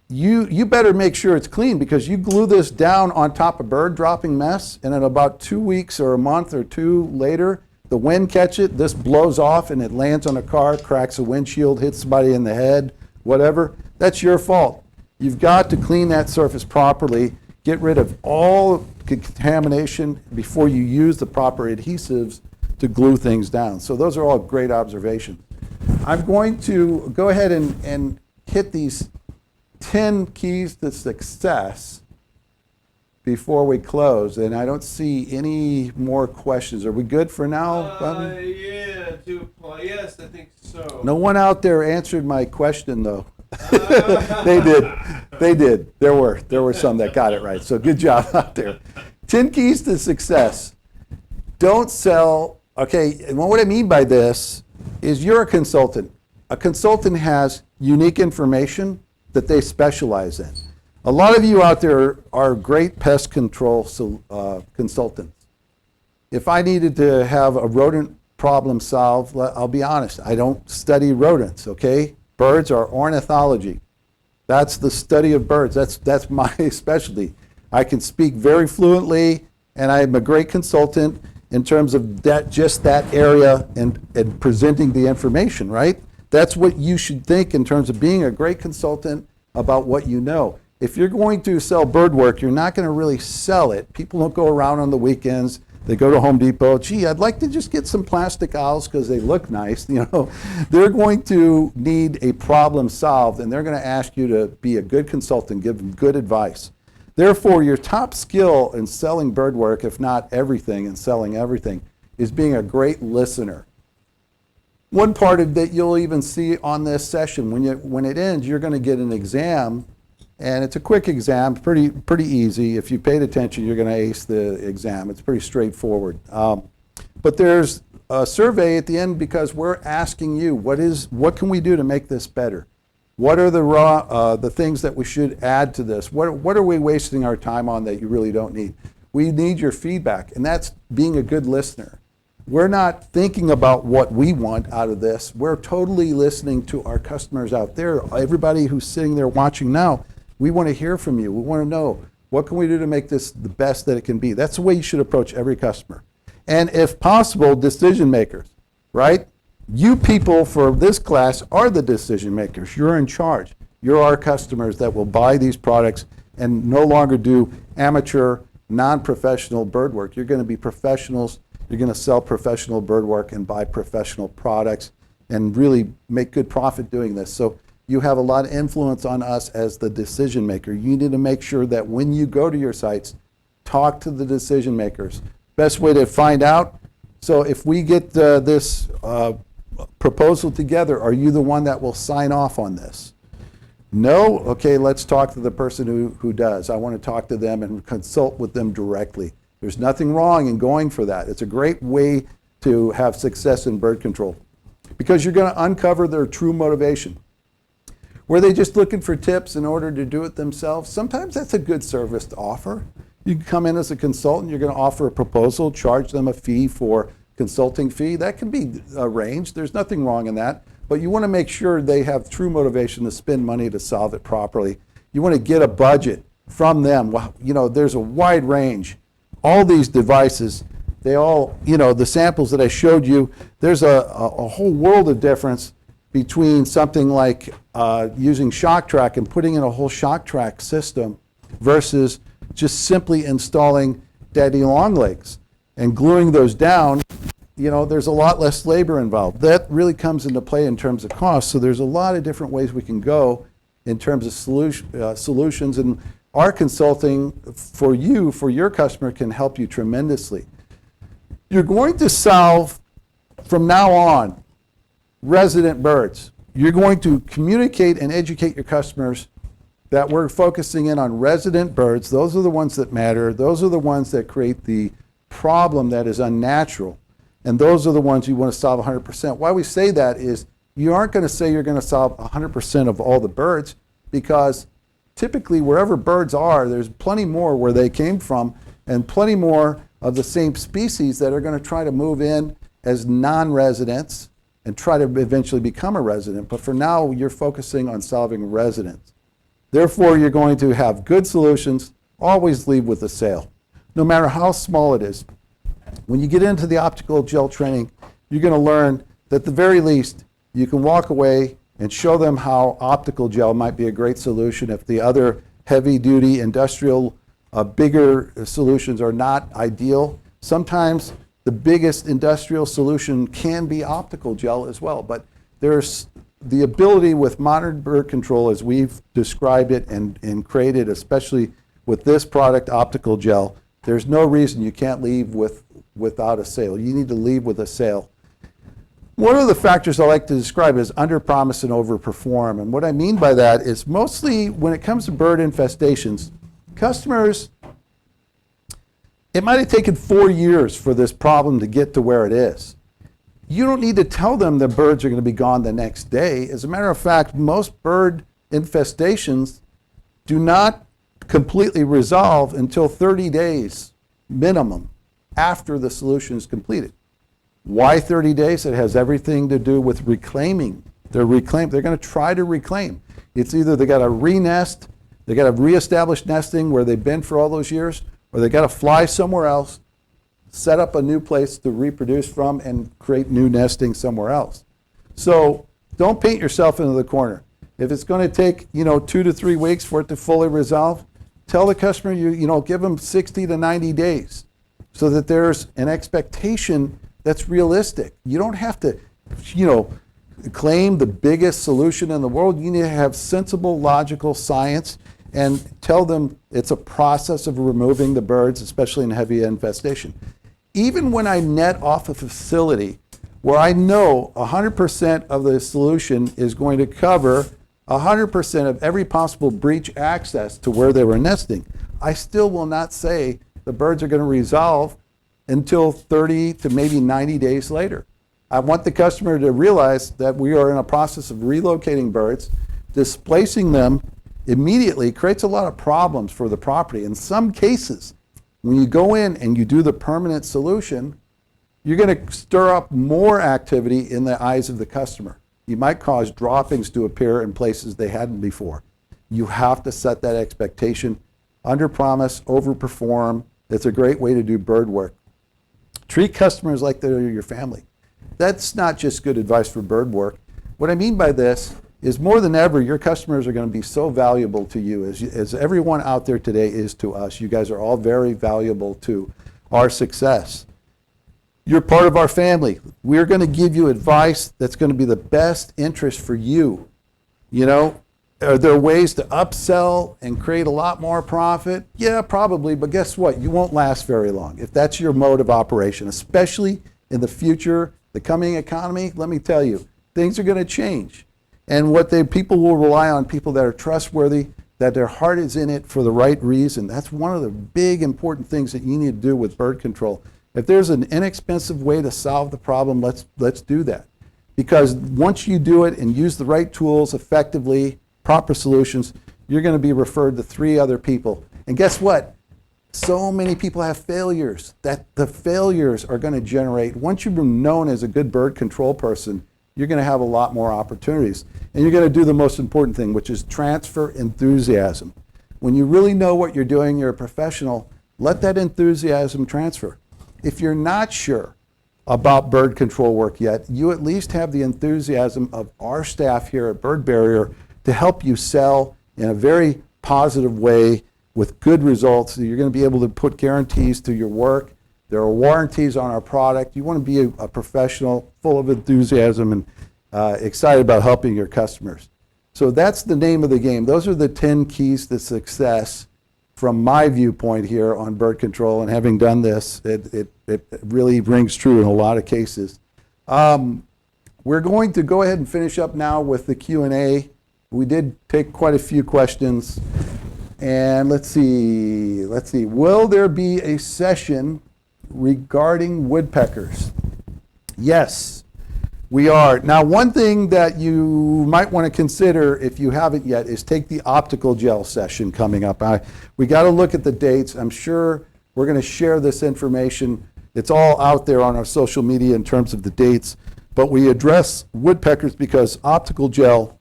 you better make sure it's clean, because you glue this down on top of bird dropping mess, and in about 2 weeks or a month or two later, the wind catch it, this blows off and it lands on a car, cracks a windshield, hits somebody in the head, whatever. That's your fault. You've got to clean that surface properly, get rid of all contamination before you use the proper adhesives to glue things down. So those are all great observations. I'm going to go ahead and hit these 10 keys to success before we close, and I don't see any more questions. Are we good for now, Bobby? Yeah, yes, I think so. No one out there answered my question, though. They did. There were some that got it right, so good job out there. 10 keys to success. Don't sell, okay, and what I mean by this is you're a consultant. A consultant has unique information that they specialize in. A lot of you out there are great pest control consultants. If I needed to have a rodent problem solved, I'll be honest, I don't study rodents, okay? Birds are ornithology. That's the study of birds. That's my specialty. I can speak very fluently, and I'm a great consultant in terms of just that area and presenting the information, right? That's what you should think in terms of being a great consultant about what you know. If you're going to sell bird work, you're not going to really sell it. People don't go around on the weekends. They go to Home Depot. Gee, I'd like to just get some plastic owls because they look nice. You know, they're going to need a problem solved, and they're going to ask you to be a good consultant, give them good advice. Therefore, your top skill in selling bird work, if not everything, and selling everything, is being a great listener. One part of that you'll even see on this session, when it ends, you're going to get an exam, and it's a quick exam, pretty easy. If you paid attention, you're going to ace the exam. It's pretty straightforward. But there's a survey at the end, because we're asking you, what can we do to make this better? What are the things that we should add to this? What are we wasting our time on that you really don't need? We need your feedback, and that's being a good listener. We're not thinking about what we want out of this. We're totally listening to our customers out there. Everybody who's sitting there watching now, we want to hear from you. We want to know, what can we do to make this the best that it can be? That's the way you should approach every customer. And if possible, decision makers, right? You people for this class are the decision makers. You're in charge. You're our customers that will buy these products and no longer do amateur, non-professional bird work. You're going to be professionals. You're going to sell professional bird work and buy professional products and really make good profit doing this. So you have a lot of influence on us as the decision maker. You need to make sure that when you go to your sites, talk to the decision makers. Best way to find out, so if we get this proposal together, are you the one that will sign off on this? No? Okay, let's talk to the person who does. I want to talk to them and consult with them directly. There's nothing wrong in going for that. It's a great way to have success in bird control, because you're going to uncover their true motivation. Were they just looking for tips in order to do it themselves? Sometimes that's a good service to offer. You can come in as a consultant, you're going to offer a proposal, charge them a fee for consulting fee. That can be arranged. There's nothing wrong in that. But you want to make sure they have true motivation to spend money to solve it properly. You want to get a budget from them. Well, you know, there's a wide range. All these devices, they all, you know, the samples that I showed you, there's a whole world of difference between something like using shock track and putting in a whole shock track system versus just simply installing daddy long legs and gluing those down. You know, there's a lot less labor involved. That really comes into play in terms of cost. So there's a lot of different ways we can go in terms of solutions, and our consulting for you, for your customer, can help you tremendously. You're going to solve, from now on, resident birds. You're going to communicate and educate your customers that we're focusing in on resident birds. Those are the ones that matter. Those are the ones that create the problem that is unnatural. And those are the ones you want to solve 100%. Why we say that is you aren't going to say you're going to solve 100% of all the birds, because typically wherever birds are, there's plenty more where they came from and plenty more of the same species that are going to try to move in as non-residents and try to eventually become a resident. But for now, you're focusing on solving residents. Therefore, you're going to have good solutions, always leave with a sale, no matter how small it is. When you get into the optical gel training, you're going to learn that at the very least, you can walk away and show them how optical gel might be a great solution if the other heavy-duty industrial, bigger solutions are not ideal. Sometimes the biggest industrial solution can be optical gel as well, but there's the ability with modern bird control, as we've described it and created, especially with this product, optical gel, there's no reason you can't leave without a sale. You need to leave with a sale. One of the factors I like to describe is under-promise and over-perform. And what I mean by that is mostly when it comes to bird infestations, customers, it might have taken 4 years for this problem to get to where it is. You don't need to tell them the birds are going to be gone the next day. As a matter of fact, most bird infestations do not completely resolve until 30 days minimum after the solution is completed. Why 30 days? It has everything to do with reclaiming. They're going to try to reclaim. It's either they got to re-nest, they got to reestablish nesting where they've been for all those years, or they got to fly somewhere else, set up a new place to reproduce from and create new nesting somewhere else. So don't paint yourself into the corner. If it's going to take 2 to 3 weeks for it to fully resolve, tell the customer give them 60 to 90 days so that there's an expectation that's realistic. You don't have to, claim the biggest solution in the world. You need to have sensible, logical science and tell them it's a process of removing the birds, especially in heavy infestation. Even when I net off a facility where I know 100% of the solution is going to cover 100% of every possible breach access to where they were nesting, I still will not say the birds are going to resolve until 30 to maybe 90 days later. I want the customer to realize that we are in a process of relocating birds. Displacing them immediately creates a lot of problems for the property. In some cases, when you go in and you do the permanent solution, you're going to stir up more activity in the eyes of the customer. You might cause droppings to appear in places they hadn't before. You have to set that expectation. Under promise, over perform. It's a great way to do bird work. Treat customers like they're your family. That's not just good advice for bird work. What I mean by this is more than ever, your customers are going to be so valuable to you, as everyone out there today is to us. You guys are all very valuable to our success. You're part of our family. We're going to give you advice that's going to be the best interest for you. Are there ways to upsell and create a lot more profit? Yeah, probably, but guess what? You won't last very long if that's your mode of operation, especially in the future, the coming economy. Let me tell you, things are going to change. And people will rely on people that are trustworthy, that their heart is in it for the right reason. That's one of the big important things that you need to do with bird control. If there's an inexpensive way to solve the problem, let's do that. Because once you do it and use the right tools effectively, proper solutions, you're going to be referred to 3 other people. And guess what? So many people have failures that the failures are going to generate. Once you've been known as a good bird control person, you're going to have a lot more opportunities. And you're going to do the most important thing, which is transfer enthusiasm. When you really know what you're doing, you're a professional, let that enthusiasm transfer. If you're not sure about bird control work yet, you at least have the enthusiasm of our staff here at Bird Barrier to help you sell in a very positive way with good results. You're going to be able to put guarantees to your work. There are warranties on our product. You want to be a professional, full of enthusiasm and excited about helping your customers. So that's the name of the game. Those are the 10 keys to success from my viewpoint here on bird control. And having done this, it really rings true in a lot of cases. We're going to go ahead and finish up now with the Q&A. We did take quite a few questions. And let's see. Will there be a session regarding woodpeckers? Yes, we are. Now, one thing that you might want to consider if you haven't yet is take the optical gel session coming up. We got to look at the dates. I'm sure we're going to share this information. It's all out there on our social media in terms of the dates. But we address woodpeckers because optical gel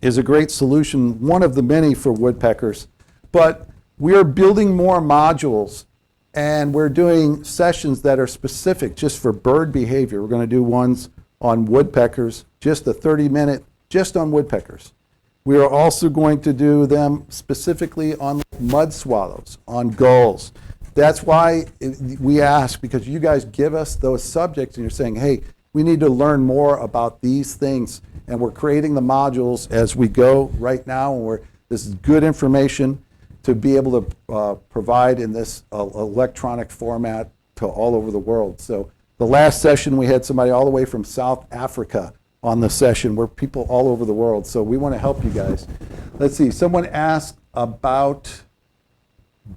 is a great solution, one of the many for woodpeckers. But we are building more modules, and we're doing sessions that are specific just for bird behavior. We're going to do ones on woodpeckers, just a 30-minute, just on woodpeckers. We are also going to do them specifically on mud swallows, on gulls. That's why we ask, because you guys give us those subjects and you're saying, hey, we need to learn more about these things. And we're creating the modules as we go right now. And this is good information to be able to provide in this electronic format to all over the world. So the last session, we had somebody all the way from South Africa on the session. We're people all over the world. So we want to help you guys. Let's see. Someone asked about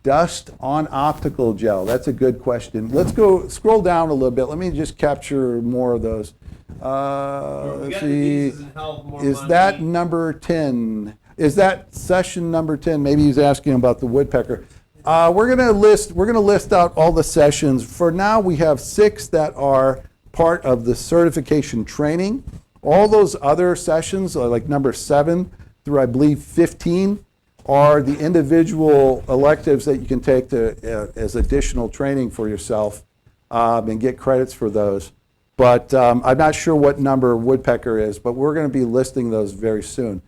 dust on optical gel. That's a good question. Let's go scroll down a little bit. Let me just capture more of those. Let's see. Is that number 10? Is that session number 10? Maybe he's asking about the woodpecker. We're gonna list out all the sessions. For now, we have 6 that are part of the certification training. All those other sessions, like number 7 through I believe 15, are the individual electives that you can take as additional training for yourself and get credits for those. But I'm not sure what number woodpecker is, but we're going to be listing those very soon.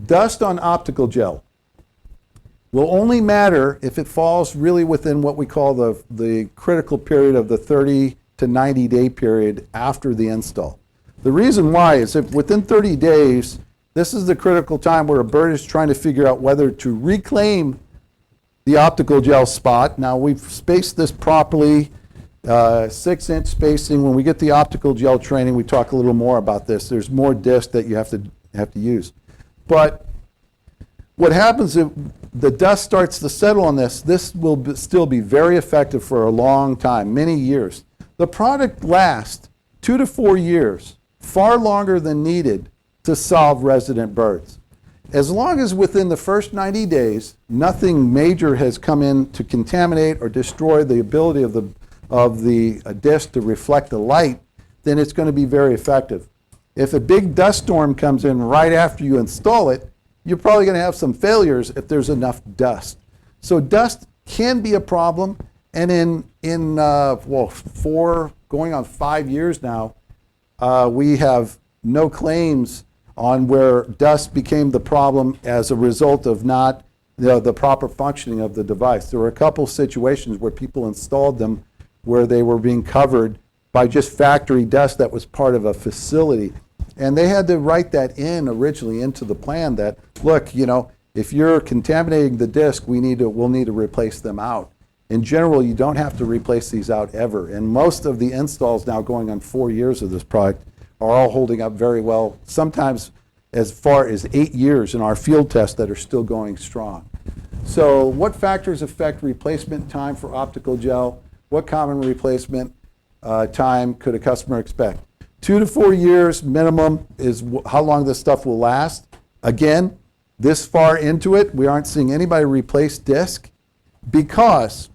Dust on optical gel will only matter if it falls really within what we call the critical period of the 30 to 90 day period after the install. The reason why is if within 30 days, this is the critical time where a bird is trying to figure out whether to reclaim the optical gel spot. Now we've spaced this properly, 6-inch spacing. When we get the optical gel training, we talk a little more about this. There's more disc that you have to use. But what happens if the dust starts to settle on this will still be very effective for a long time, many years. The product lasts 2 to 4 years, far longer than needed to solve resident birds. As long as within the first 90 days, nothing major has come in to contaminate or destroy the ability of the disc to reflect the light, then it's going to be very effective. If a big dust storm comes in right after you install it, you're probably going to have some failures if there's enough dust. So dust can be a problem, and in 4 going on 5 years now, we have no claims on where dust became the problem as a result of not the proper functioning of the device. There were a couple situations where people installed them where they were being covered by just factory dust that was part of a facility. And they had to write that in originally into the plan that, look, if you're contaminating the disc, we'll need to replace them out. In general, you don't have to replace these out ever. And most of the installs now going on 4 years of this product are all holding up very well, sometimes as far as 8 years in our field tests that are still going strong. So what factors affect replacement time for optical gel? What common replacement time could a customer expect? 2 to 4 years minimum is how long this stuff will last. Again, this far into it, we aren't seeing anybody replace disc because,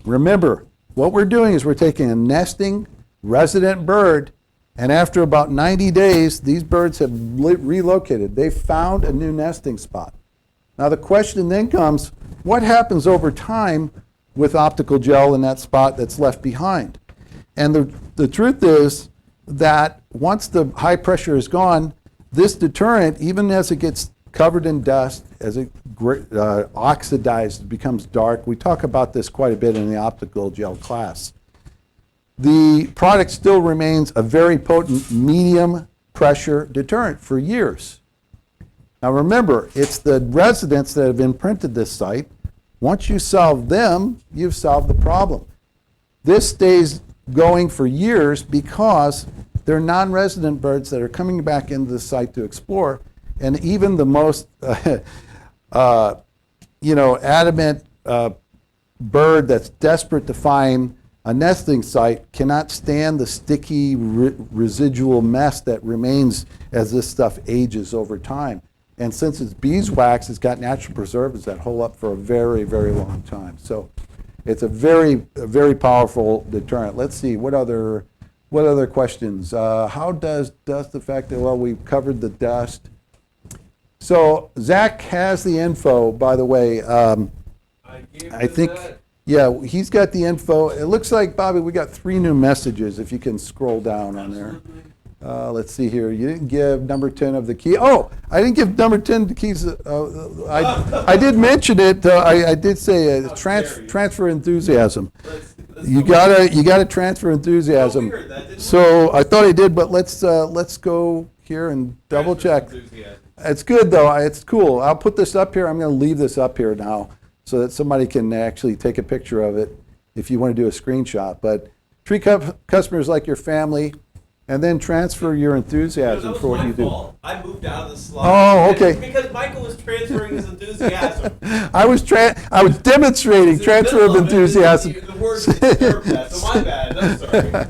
remember, what we're doing is we're taking a nesting resident bird, and after about 90 days, these birds have relocated. They've found a new nesting spot. Now the question then comes, what happens over time with optical gel in that spot that's left behind? And the truth is that once the high pressure is gone, this deterrent, even as it gets covered in dust, as it oxidizes, becomes dark. We talk about this quite a bit in the optical gel class. The product still remains a very potent medium pressure deterrent for years. Now remember, it's the residents that have imprinted this site. Once you solve them, you've solved the problem. This stays going for years because they're non-resident birds that are coming back into the site to explore. And even the most, adamant bird that's desperate to find a nesting site cannot stand the sticky residual mess that remains as this stuff ages over time. And since it's beeswax, it's got natural preservatives that hold up for a very, very long time. So it's a very powerful deterrent. Let's see, what other questions? How does dust affect it? Well, we've covered the dust. So Zach has the info, by the way. I think, yeah, he's got the info. It looks like, Bobby, we got 3 new messages, if you can scroll down on there. Let's see here. You didn't give number 10 of the key. Oh, I didn't give number 10 the keys. I did mention it. I did say transfer enthusiasm. You gotta transfer enthusiasm. So I thought I did, but let's go here and double check. It's good though. It's cool. I'll put this up here. I'm going to leave this up here now so that somebody can actually take a picture of it if you want to do a screenshot. But treat customers like your family. And then transfer your enthusiasm for what you do. I moved out of the slot. Oh, okay. Because Michael was transferring his enthusiasm. I was demonstrating transfer of enthusiasm. The word disturbed that, so my bad. I'm sorry.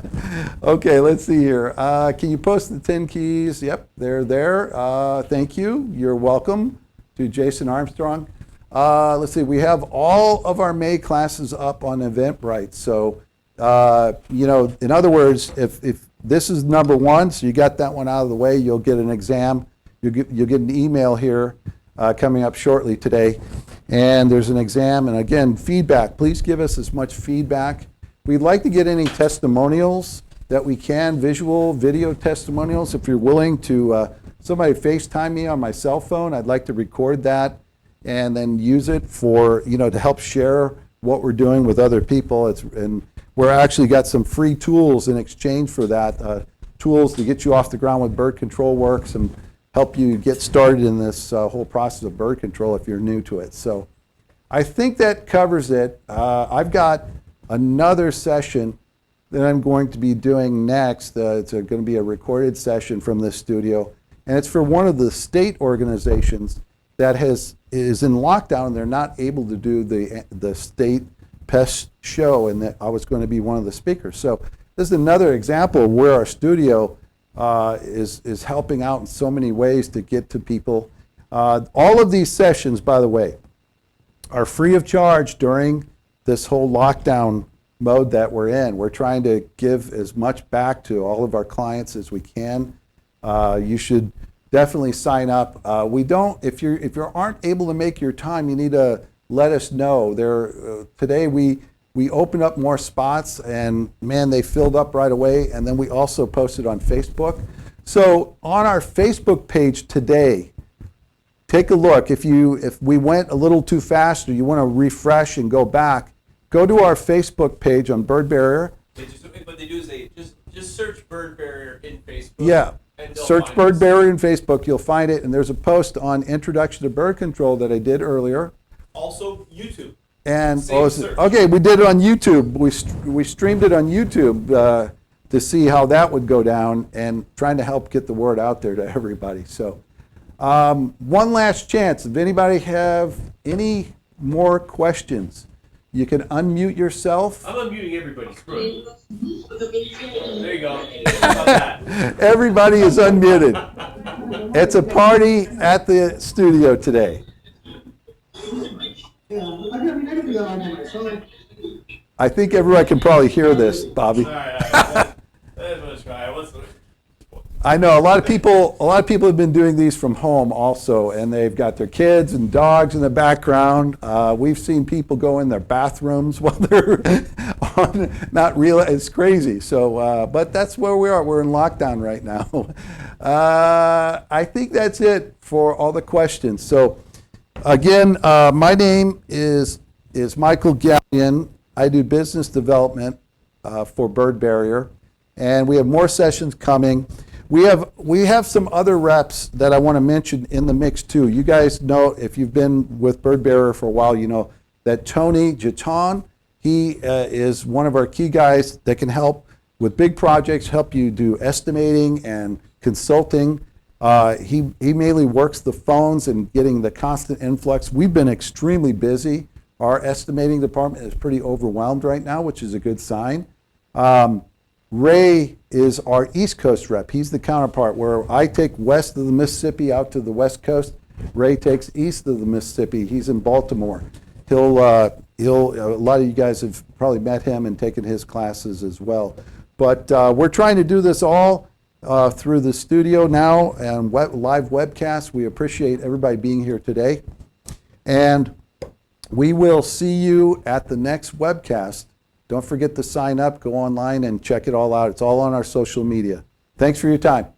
Okay, let's see here. Can you post the 10 keys? Yep, they're there. Thank you. You're welcome to Jason Armstrong. Let's see. We have all of our May classes up on Eventbrite. So, in other words, if this is number 1, so you got that one out of the way. You'll get an exam. You'll get an email here coming up shortly today. And there's an exam. And again, feedback. Please give us as much feedback. We'd like to get any testimonials that we can, visual, video testimonials. If you're willing to, somebody FaceTime me on my cell phone, I'd like to record that and then use it for, to help share what we're doing with other people. And we're actually got some free tools in exchange for that, tools to get you off the ground with bird control works and help you get started in this whole process of bird control if you're new to it. So I think that covers it. I've got another session that I'm going to be doing next. It's going to be a recorded session from this studio, and it's for one of the state organizations that is in lockdown and they're not able to do the state pest show, and that I was going to be one of the speakers. So this is another example of where our studio is helping out in so many ways to get to people. All of these sessions, by the way, are free of charge during this whole lockdown mode that we're in. We're trying to give as much back to all of our clients as we can. You should definitely sign up. If you aren't able to make your time, you need to let us know. Today we opened up more spots, and man, they filled up right away. And then we also posted on Facebook. So on our Facebook page today, take a look. If we went a little too fast, or you want to refresh and go back, go to our Facebook page on Bird Barrier. What they do is they just search Bird Barrier in Facebook. Yeah. Search Bird Barrier in Facebook. You'll find it. And there's a post on Introduction to Bird Control that I did earlier. Also YouTube. And okay, we did it on YouTube. We streamed it on YouTube to see how that would go down, and trying to help get the word out there to everybody. So one last chance. If anybody have any more questions, you can unmute yourself. I'm unmuting everybody. Screw it. There you go. How about that? Everybody is unmuted. It's a party at the studio today. I think everyone can probably hear this, Bobby. All right. Let's try. I know a lot of people have been doing these from home also, and they've got their kids and dogs in the background. We've seen people go in their bathrooms while they're on, not real. It's crazy. So, but that's where we are. We're in lockdown right now. I think that's it for all the questions. So, again, my name is Michael Gallion. I do business development for Bird Barrier, and we have more sessions coming. We have some other reps that I want to mention in the mix too. You guys know, if you've been with Bird Barrier for a while, you know that Tony Jaton, he is one of our key guys that can help with big projects, help you do estimating and consulting. He mainly works the phones and getting the constant influx. We've been extremely busy. Our estimating department is pretty overwhelmed right now, which is a good sign. Ray is our East Coast rep. He's the counterpart where I take west of the Mississippi out to the West Coast. Ray takes east of the Mississippi. He's in Baltimore. A lot of you guys have probably met him and taken his classes as well. But we're trying to do this all through the studio now and live webcast. We appreciate everybody being here today. And we will see you at the next webcast. Don't forget to sign up, go online and check it all out. It's all on our social media. Thanks for your time.